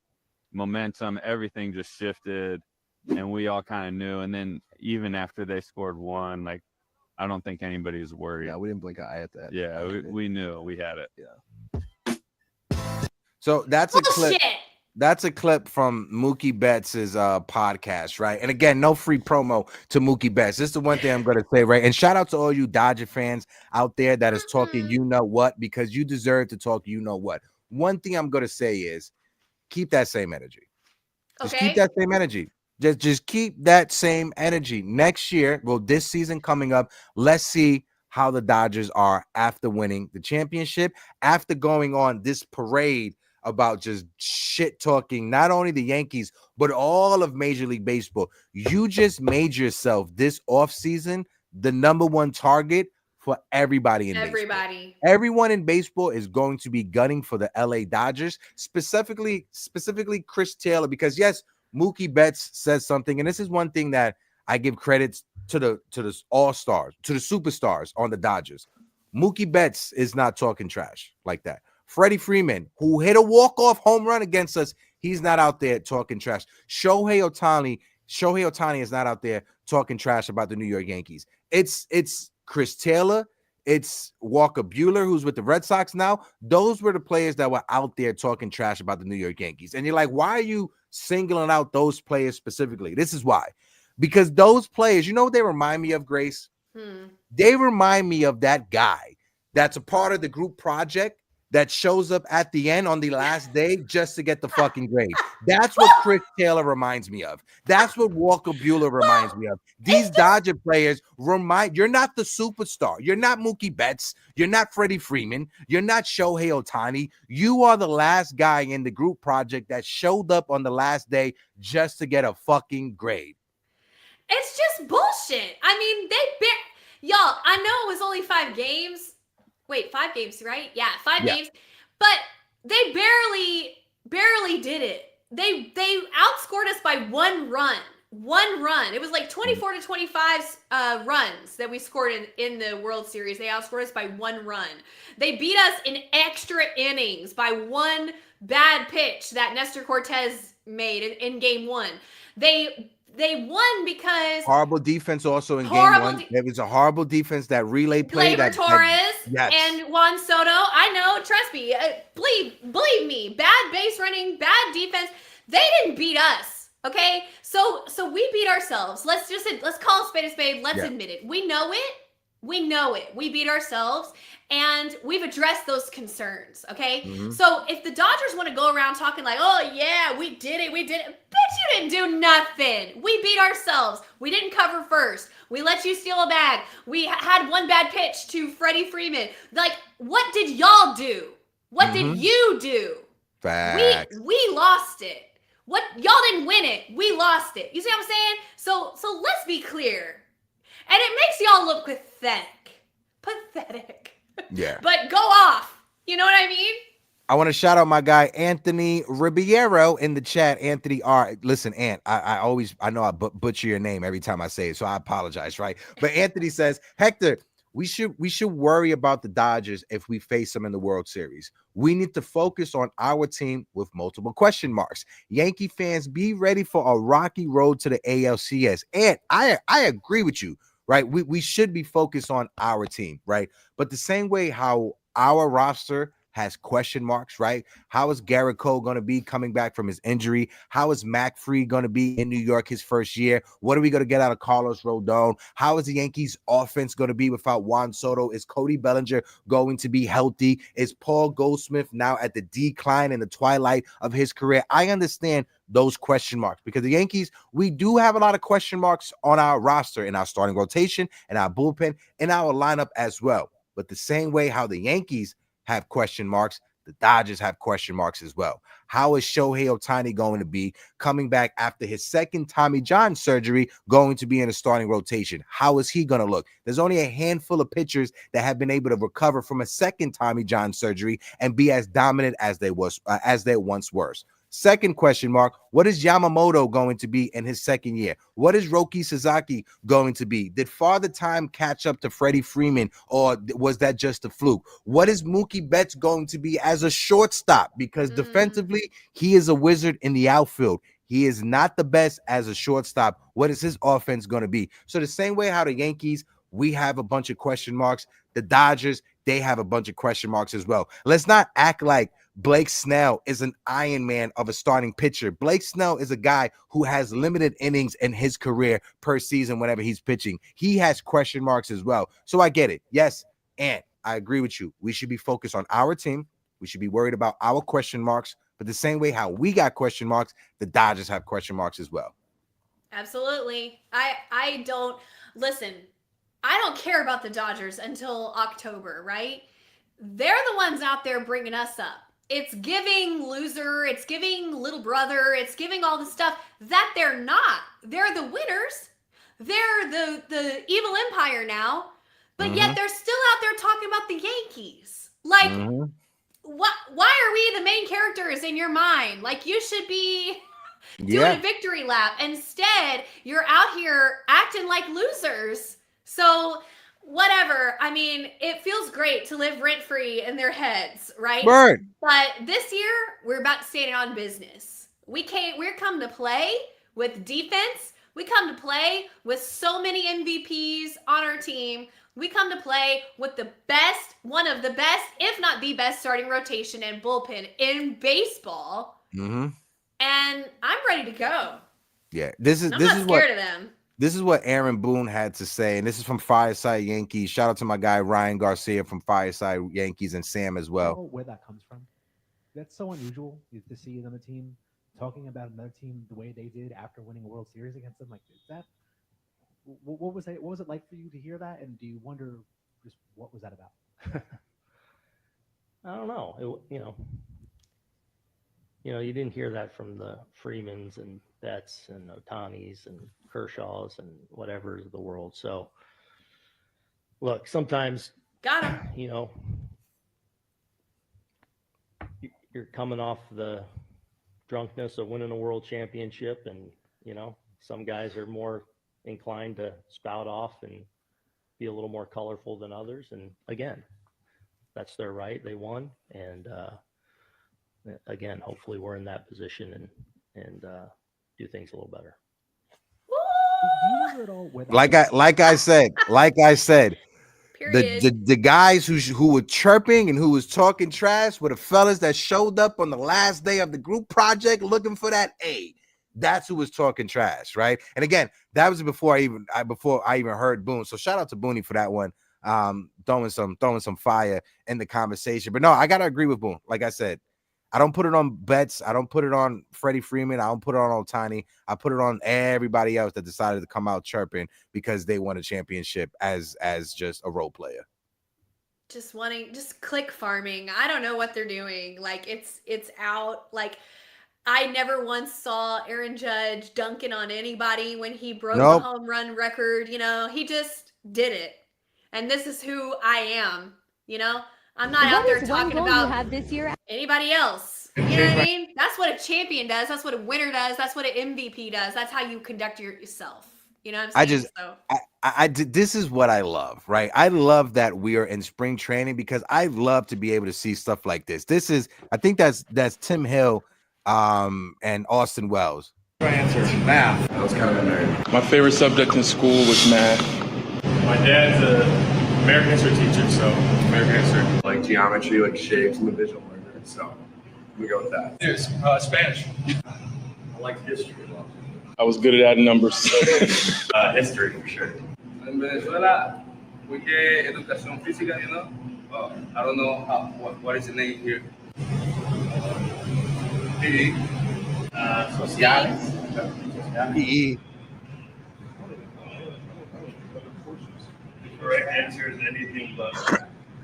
Speaker 5: momentum, everything just shifted, and we all kind of knew. And then even after they scored one, like, I don't think anybody was worried.
Speaker 6: Yeah, we didn't blink an eye at that.
Speaker 5: Yeah, we knew we had it.
Speaker 6: Yeah.
Speaker 3: So that's a clip. That's a clip from Mookie Betts' podcast, right? And again, no free promo to Mookie Betts. This is the one thing I'm going to say, right? And shout out to all you Dodger fans out there that is talking because you deserve to talk what. One thing I'm going to say is keep that same energy. Just keep that same energy. Just keep that same energy. Next year, this season coming up, let's see how the Dodgers are after winning the championship, after going on this parade about just shit talking, not only the Yankees, but all of Major League Baseball. You just made yourself this offseason the #1 target for everybody in baseball. Everyone in baseball is going to be gunning for the LA Dodgers, specifically Chris Taylor, because yes, Mookie Betts says something, and this is one thing that I give credits to the all-stars, to the superstars on the Dodgers. Mookie Betts is not talking trash like that. Freddie Freeman, who hit a walk-off home run against us, he's not out there talking trash. Shohei Ohtani is not out there talking trash about the New York Yankees. It's Chris Taylor, it's Walker Buehler, who's with the Red Sox now. Those were the players that were out there talking trash about the New York Yankees. And you're like, why are you singling out those players specifically? This is why. Because those players, you know what they remind me of, Grace? They remind me of that guy that's a part of the group project that shows up at the end on the last day just to get the fucking grade. That's what Chris Taylor reminds me of. That's what Walker Buehler reminds me of. These Dodger players you're not the superstar. You're not Mookie Betts. You're not Freddie Freeman. You're not Shohei Ohtani. You are the last guy in the group project that showed up on the last day just to get a fucking grade.
Speaker 4: It's just bullshit. I mean, y'all, I know it was only 5 games. Wait, 5 games, right? Yeah, 5 games. But they barely did it. They outscored us by 1 run. 1 run. It was like 24-25 runs that we scored in the World Series. They outscored us by 1 run. They beat us in extra innings by 1 bad pitch that Nestor Cortez made in game 1. They won because
Speaker 3: horrible defense also in game 1. There was a horrible defense, that relay play.
Speaker 4: Gleyber Torres and Juan Soto. I know, trust me. Believe me. Bad base running, bad defense. They didn't beat us. Okay? So we beat ourselves. Let's call a spade a spade. Let's admit it. We know it. We beat ourselves, and we've addressed those concerns, okay? So if the Dodgers want to go around talking like, oh, yeah, we did it. Bitch, you didn't do nothing. We beat ourselves. We didn't cover first. We let you steal a bag. We had 1 bad pitch to Freddie Freeman. Like, what did y'all do? What did you do?
Speaker 3: Facts.
Speaker 4: We lost it. What y'all didn't win it. We lost it. You see what I'm saying? So let's be clear. And it makes y'all look pathetic.
Speaker 3: Yeah.
Speaker 4: But go off. You know what I mean?
Speaker 3: I want to shout out my guy Anthony Ribeiro in the chat. Anthony R. Listen, Ant, I know I butcher your name every time I say it, so I apologize, right? But Anthony says, Hector, we should worry about the Dodgers if we face them in the World Series. We need to focus on our team with multiple question marks. Yankee fans, be ready for a rocky road to the ALCS. And I agree with you. Right, we should be focused on our team, right? But the same way how our roster has question marks, right? How is Gerrit Cole going to be coming back from his injury? How is Mac Free going to be in New York his first year? What are we going to get out of Carlos Rodon? How is the Yankees offense going to be without Juan Soto? Is Cody Bellinger going to be healthy? Is Paul Goldschmidt now at the decline in the twilight of his career? I understand those question marks because the Yankees, we do have a lot of question marks on our roster, in our starting rotation, in our bullpen, in our lineup as well. But the same way how the Yankees have question marks, the Dodgers have question marks as well. How is Shohei Ohtani going to be coming back after his 2nd Tommy John surgery, going to be in a starting rotation? How is he going to look? There's only a handful of pitchers that have been able to recover from a 2nd Tommy John surgery and be as dominant as they once were. Second question mark, what is Yamamoto going to be in his 2nd year? What is Roki Sasaki going to be? Did Father Time catch up to Freddie Freeman, or was that just a fluke? What is Mookie Betts going to be as a shortstop? Because defensively, he is a wizard in the outfield. He is not the best as a shortstop. What is his offense going to be? So the same way how the Yankees, we have a bunch of question marks, the Dodgers, they have a bunch of question marks as well. Let's not act like Blake Snell is an Iron Man of a starting pitcher. Blake Snell is a guy who has limited innings in his career per season whenever he's pitching. He has question marks as well. So I get it. Yes, and I agree with you. We should be focused on our team. We should be worried about our question marks. But the same way how we got question marks, the Dodgers have question marks as well.
Speaker 4: Absolutely. I don't care about the Dodgers until October, right? They're the ones out there bringing us up. It's giving loser, it's giving little brother, it's giving all the stuff that they're not. They're the winners. They're the evil empire now. but yet they're still out there talking about the Yankees. Like, what? Why are we the main characters in your mind? Like, you should be doing a victory lap. Instead, you're out here acting like losers. So, whatever. I mean, it feels great to live rent-free in their heads, right?
Speaker 3: Word.
Speaker 4: But this year, we're about to stand on business. We're come to play with defense. We come to play with so many MVPs on our team. We come to play with the best, one of the best, if not the best starting rotation and bullpen in baseball. And I'm ready to go.
Speaker 3: Yeah,
Speaker 4: I'm not scared of them.
Speaker 3: This is what Aaron Boone had to say, and this is from Fireside Yankees. Shout out to my guy Ryan Garcia from Fireside Yankees and Sam as well.
Speaker 7: I don't know where that comes from. That's so unusual to see another team talking about another team the way they did after winning a World Series against them. Like, is that what was it? What was it like for you to hear that? And do you wonder just what was that about?
Speaker 8: I don't know. You didn't hear that from the Freemans and Betts and Otanis and Kershaws and whatever of the world. So, look, sometimes,
Speaker 4: got him.
Speaker 8: You're coming off the drunkenness of winning a world championship, and some guys are more inclined to spout off and be a little more colorful than others. And again, that's their right. They won, and again, hopefully we're in that position and do things a little better.
Speaker 3: Like I said, the guys who were chirping and who was talking trash were the fellas that showed up on the last day of the group project looking for that A. That's who was talking trash, right? And again, that was before I even heard Boone. So shout out to Booney for that one. Throwing some fire in the conversation. But no, I gotta agree with Boone. Like I said, I don't put it on Betts. I don't put it on Freddie Freeman. I don't put it on Ohtani. I put it on everybody else that decided to come out chirping because they won a championship as just a role player.
Speaker 4: Just click farming. I don't know what they're doing. Like, it's out. Like, I never once saw Aaron Judge dunking on anybody when he broke the home run record. He just did it. And this is who I am. I'm not out there talking about
Speaker 9: this year?
Speaker 4: Anybody else. You know what I mean? That's what a champion does. That's what a winner does. That's what an MVP does. That's how you conduct yourself. You know what I'm saying?
Speaker 3: This is what I love, right? I love that we are in spring training because I love to be able to see stuff like this. I think that's Tim Hill and Austin Wells.
Speaker 10: Answer math.
Speaker 11: I was kind of a nerd.
Speaker 12: My favorite subject in school was math.
Speaker 13: My dad's an American history teacher, so American history.
Speaker 11: Like geometry, like shapes, and the visual learner. So we go with that.
Speaker 13: There's Spanish.
Speaker 11: I like history a lot.
Speaker 12: I was good at adding numbers.
Speaker 13: History for sure.
Speaker 10: In Venezuela, we get educación física, I don't know what is the name here. PE.
Speaker 13: Sociales.
Speaker 3: PE.
Speaker 13: The right answer is anything but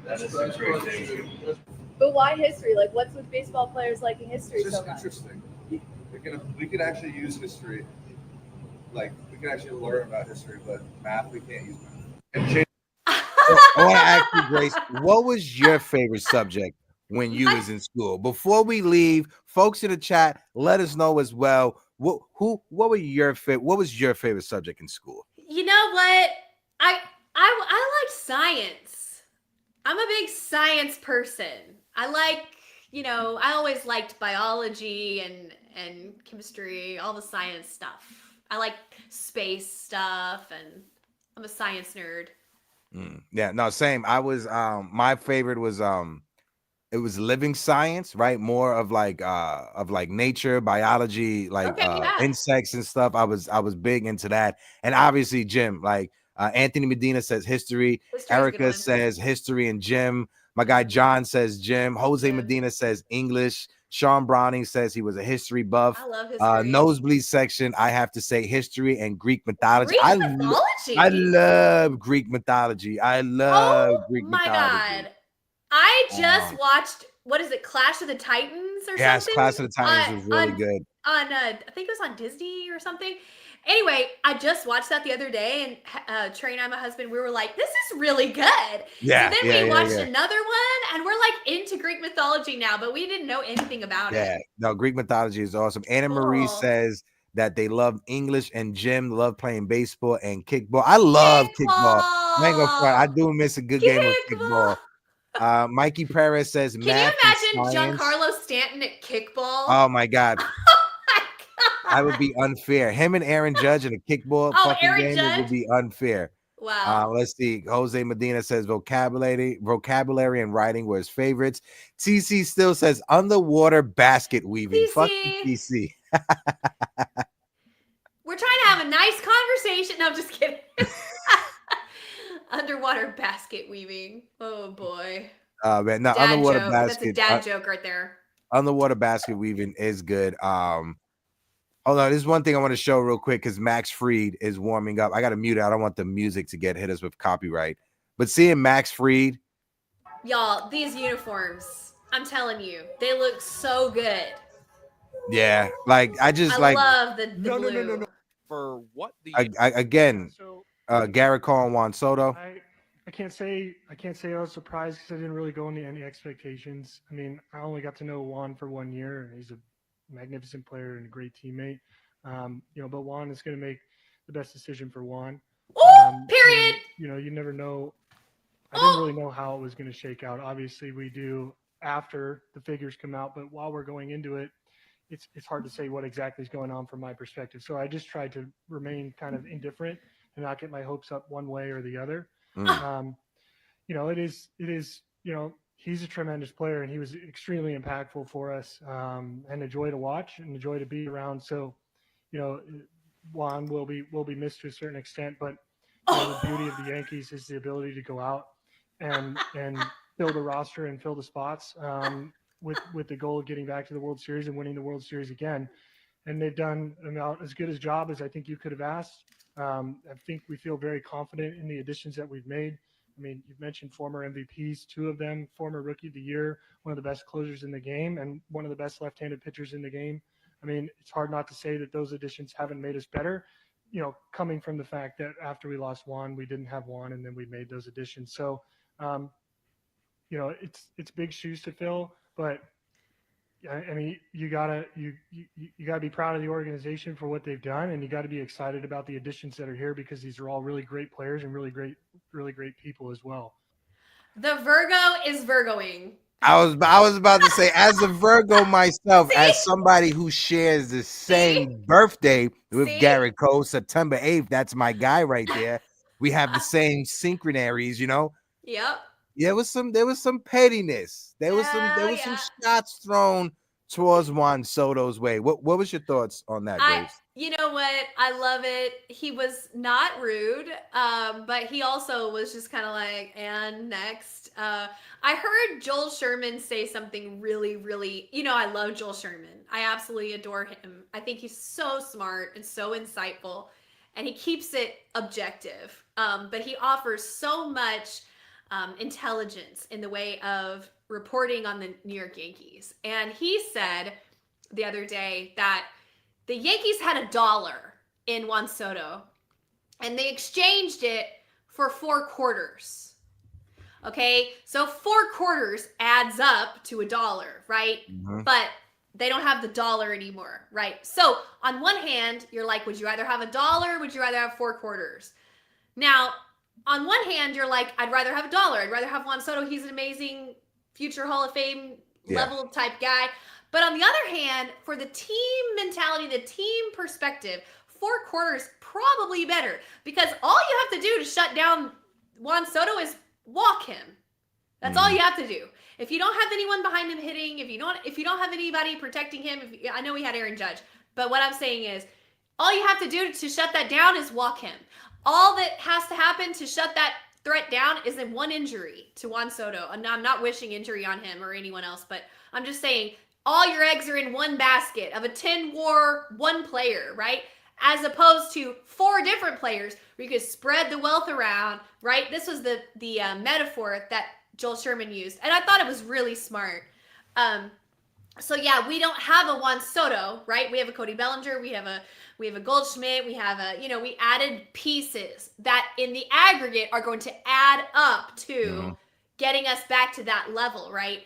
Speaker 13: that is a great thing.
Speaker 14: But why history? Like, what's with baseball players liking history
Speaker 11: It's
Speaker 14: so
Speaker 11: just
Speaker 14: much?
Speaker 11: interesting. We can actually use history. Like, we can actually learn about history, but math, we can't use math.
Speaker 3: I want to ask you, Grace, what was your favorite subject when you was in school? Before we leave, folks in the chat, let us know as well. What was your favorite subject in school?
Speaker 4: You know what? I like science. I'm a big science person. I always liked biology and chemistry, all the science stuff. I like space stuff, and I'm a science nerd.
Speaker 3: Yeah, no, same. I was my favorite was it was living science, right? More of like nature, biology, like insects and stuff. I was big into that. And obviously gym, like Anthony Medina says history. Erica says history and gym. My guy John says gym. Jose Medina says English. Sean Browning says he was a history buff.
Speaker 4: I love history.
Speaker 3: Nosebleed section, I have to say history and Greek mythology.
Speaker 4: Greek mythology?
Speaker 3: I love Greek mythology. I love Greek mythology.
Speaker 4: Oh my God. I just watched, what is it, Clash of the Titans or something?
Speaker 3: Yes, Clash of the Titans was really good.
Speaker 4: I think it was on Disney or something. Anyway, I just watched that the other day, and Trey and I, my husband, we were like, "This is really good."
Speaker 3: Yeah,
Speaker 4: So then we watched
Speaker 3: yeah.
Speaker 4: another one, and we're like into Greek mythology now, but we didn't know anything about
Speaker 3: Yeah,
Speaker 4: it.
Speaker 3: no, Greek mythology is awesome. Anna Marie
Speaker 4: Cool.
Speaker 3: says that they love English and gym, love playing baseball and kickball. I love kickball. I ain't gonna front. I do miss a good game of kickball. Mikey Perez says
Speaker 4: Can you
Speaker 3: math and
Speaker 4: imagine
Speaker 3: science.
Speaker 4: Giancarlo Stanton at kickball?
Speaker 3: Oh my God. That would be unfair. Him and Aaron Judge in a kickball fucking
Speaker 4: Aaron
Speaker 3: game, it
Speaker 4: Judge?
Speaker 3: would be unfair.
Speaker 4: Wow.
Speaker 3: Let's see. Jose Medina says vocabulary and writing were his favorites. TC still says underwater basket weaving.
Speaker 4: TC.
Speaker 3: Fuck you, TC.
Speaker 4: We're trying to have a nice conversation. No, I'm just kidding. Underwater basket weaving. Oh boy.
Speaker 3: Man, no,
Speaker 4: Dad
Speaker 3: underwater
Speaker 4: joke.
Speaker 3: basket.
Speaker 4: That's a dad joke right there.
Speaker 3: Underwater basket weaving is good. Hold on, there's one thing I want to show real quick because Max Fried is warming up. I got to mute it. I don't want the music to hit us with copyright. But seeing Max Fried,
Speaker 4: y'all, these uniforms, I'm telling you, they look so good.
Speaker 3: yeah, like I
Speaker 4: love the blue.
Speaker 9: No. For what the
Speaker 3: again, Gerrit Cole and Juan Soto.
Speaker 15: I can't say I was surprised because I didn't really go into any expectations. I mean, I only got to know Juan for 1 year, and he's a magnificent player and a great teammate. But Juan is going to make the best decision for Juan.
Speaker 4: Period.
Speaker 15: And, you never know. I didn't really know how it was going to shake out. Obviously, we do after the figures come out, but while we're going into it, it's hard to say what exactly is going on from my perspective. So I just tried to remain kind of indifferent and not get my hopes up one way or the other. It is. He's a tremendous player, and he was extremely impactful for us, and a joy to watch and a joy to be around. So, Juan will be missed to a certain extent, but the beauty of the Yankees is the ability to go out and fill the roster and fill the spots with the goal of getting back to the World Series and winning the World Series again. And they've done about as good a job as I think you could have asked. I think we feel very confident in the additions that we've made. I mean, you've mentioned former MVPs, 2 of them, former Rookie of the Year, one of the best closers in the game, and one of the best left-handed pitchers in the game. I mean, it's hard not to say that those additions haven't made us better, coming from the fact that after we lost Juan, we didn't have Juan, and then we made those additions. So, it's big shoes to fill, but I mean, you gotta be proud of the organization for what they've done, and you got to be excited about the additions that are here because these are all really great players and really great people as well.
Speaker 4: The Virgo is Virgoing.
Speaker 3: I was about to say, as a Virgo myself, as somebody who shares the same birthday with Gerrit Cole, September 8th, that's my guy right there. We have the same synchronaries,
Speaker 4: Yep.
Speaker 3: Yeah, there was some pettiness. There was some shots thrown towards Juan Soto's way. What was your thoughts on that, Grace?
Speaker 4: You know what? I love it. He was not rude, but he also was just kind of like, and next. I heard Joel Sherman say something really, really, I love Joel Sherman. I absolutely adore him. I think he's so smart and so insightful, and he keeps it objective. But he offers so much intelligence in the way of reporting on the New York Yankees. And he said the other day that the Yankees had $1 in Juan Soto, and they exchanged it for 4 quarters. Okay, so 4 quarters adds up to $1, right? Mm-hmm. But they don't have the dollar anymore, right? So on one hand, you're like, would you rather have $1? Would you rather have 4 quarters? Now, on one hand, you're like, I'd rather have $1. I'd rather have Juan Soto. He's an amazing future Hall of Fame level type guy. But on the other hand, for the team mentality, the team perspective, 4 quarters probably better, because all you have to do to shut down Juan Soto is walk him. That's all you have to do. If you don't have anyone behind him hitting, if you don't have anybody protecting him, I know we had Aaron Judge, but what I'm saying is, all you have to do to shut that down is walk him. All that has to happen to shut that threat down is in one injury to Juan Soto. And I'm not wishing injury on him or anyone else, but I'm just saying all your eggs are in one basket of a 10-war one player, right? As opposed to 4 different players where you could spread the wealth around, right? This was the metaphor that Joel Sherman used, and I thought it was really smart. So yeah, we don't have a Juan Soto, right? We have a Cody Bellinger, we have a Goldschmidt, we have a, you know, we added pieces that in the aggregate are going to add up to getting us back to that level, right?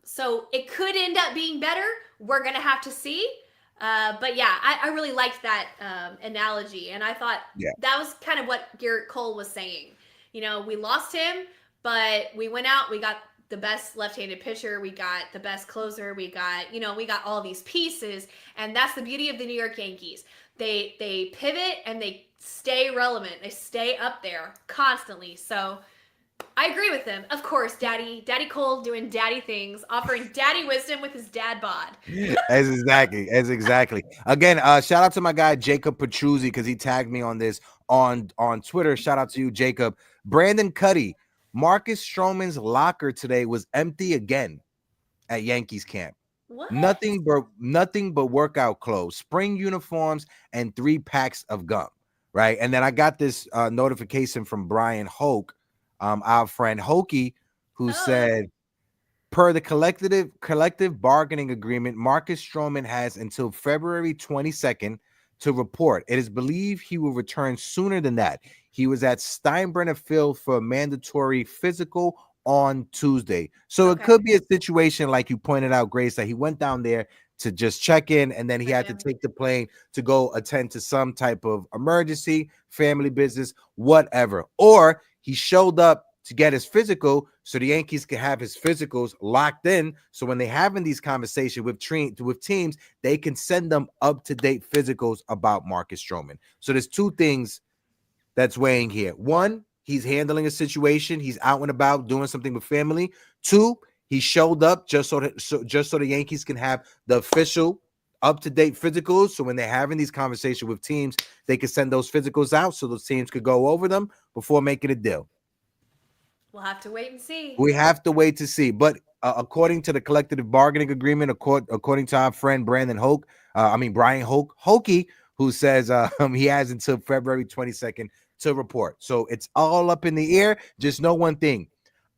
Speaker 4: So it could end up being better. We're gonna have to see. But yeah, I really liked that analogy, and I thought that was kind of what Gerrit Cole was saying. You know, we lost him, but we went out, we got the best left-handed pitcher, we got the best closer, we got, you know, we got all these pieces, and that's the beauty of the New York Yankees. They pivot and they stay relevant. They stay up there constantly. So I agree with them. Of course, Daddy Cole doing daddy things, offering daddy wisdom with his dad bod.
Speaker 3: As exactly. Again, shout out to my guy Jacob Petruzzi because he tagged me on this on Twitter. Shout out to you, Jacob. Brandon Cuddy. Marcus Stroman's locker today was empty again at Yankees camp.
Speaker 4: What?
Speaker 3: Nothing but workout clothes, spring uniforms, and 3 packs of gum. Right. And then I got this notification from Brian Hoke, our friend Hokey, who said, per the collective bargaining agreement, Marcus Stroman has until February 22nd to report. It is believed he will return sooner than that. He was at Steinbrenner Field for a mandatory physical on Tuesday. So it could be a situation like you pointed out, Grace, that he went down there to just check in, and then he had to take the plane to go attend to some type of emergency, family business, whatever. Or he showed up to get his physical so the Yankees can have his physicals locked in. So when they're having these conversations with teams, they can send them up-to-date physicals about Marcus Stroman. So there's 2 things that's weighing here. 1, he's handling a situation. He's out and about doing something with family. 2, he showed up just so the Yankees can have the official up-to-date physicals. So when they're having these conversations with teams, they can send those physicals out so those teams could go over them before making a deal.
Speaker 4: We'll have to wait and see.
Speaker 3: We have to wait to see. But according to the collective bargaining agreement, according to our friend Brian Hoke, Hokey, who says he has until February 22nd to report. So it's all up in the air. Just know one thing.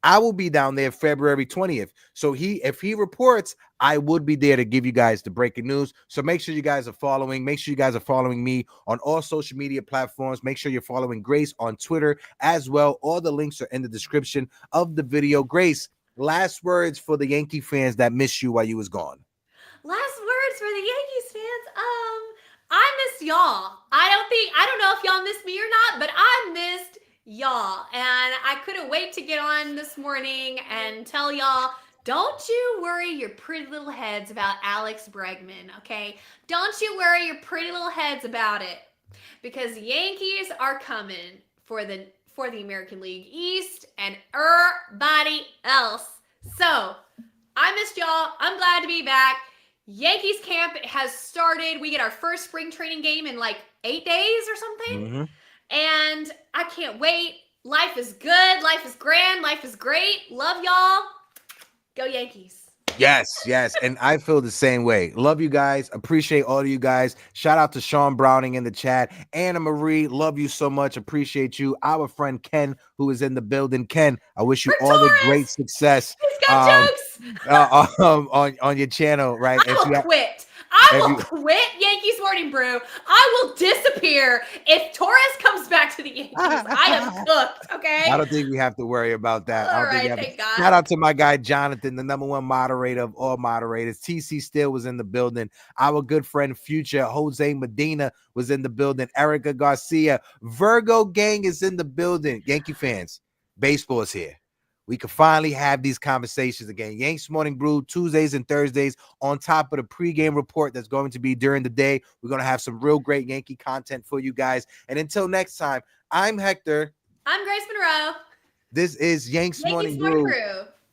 Speaker 3: I will be down there February 20th. So if he reports, I would be there to give you guys the breaking news. So make sure you guys are following. Make sure you guys are following me on all social media platforms. Make sure you're following Grace on Twitter as well. All the links are in the description of the video. Grace, last words for the Yankee fans that missed you while you was gone.
Speaker 4: Last words for the Yankees fans. I missed y'all. I don't know if y'all missed me or not, but I missed y'all, and I couldn't wait to get on this morning and tell y'all, don't you worry your pretty little heads about Alex Bregman, okay? Don't you worry your pretty little heads about it, because Yankees are coming for the American League East and everybody else. So I missed y'all. I'm glad to be back. Yankees camp has started. We get our first spring training game in like 8 days or something. And I can't wait. Life is good. Life is grand. Life is great. Love y'all. Go Yankees.
Speaker 3: Yes. And I feel the same way. Love you guys. Appreciate all of you guys. Shout out to Sean Browning in the chat. Anna Marie, love you so much. Appreciate you. Our friend Ken, who is in the building. Ken, I wish you all the great success.
Speaker 4: He's got jokes.
Speaker 3: On your channel, right?
Speaker 4: I will quit. I will quit Yankees Morning Brew. I will disappear if Torres comes back to the Yankees. I am cooked, okay?
Speaker 3: I don't think we have to worry about that.
Speaker 4: All right, thank God.
Speaker 3: Shout out to my guy Jonathan, the #1 moderator of all moderators. TC Steele was in the building. Our good friend Future, Jose Medina was in the building. Erica Garcia, Virgo Gang is in the building. Yankee fans, baseball is here. We can finally have these conversations again. Yankees Morning Brew, Tuesdays and Thursdays, on top of the pregame report that's going to be during the day. We're going to have some real great Yankee content for you guys. And until next time, I'm Hector.
Speaker 4: I'm Grace Monroe.
Speaker 3: This is Yankees Morning Brew.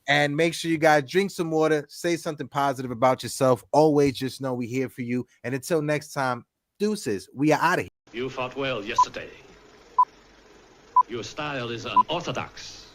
Speaker 3: And make sure you guys drink some water, say something positive about yourself. Always just know we're here for you. And until next time, deuces, we are out of here.
Speaker 1: You fought well yesterday. Your style is unorthodox.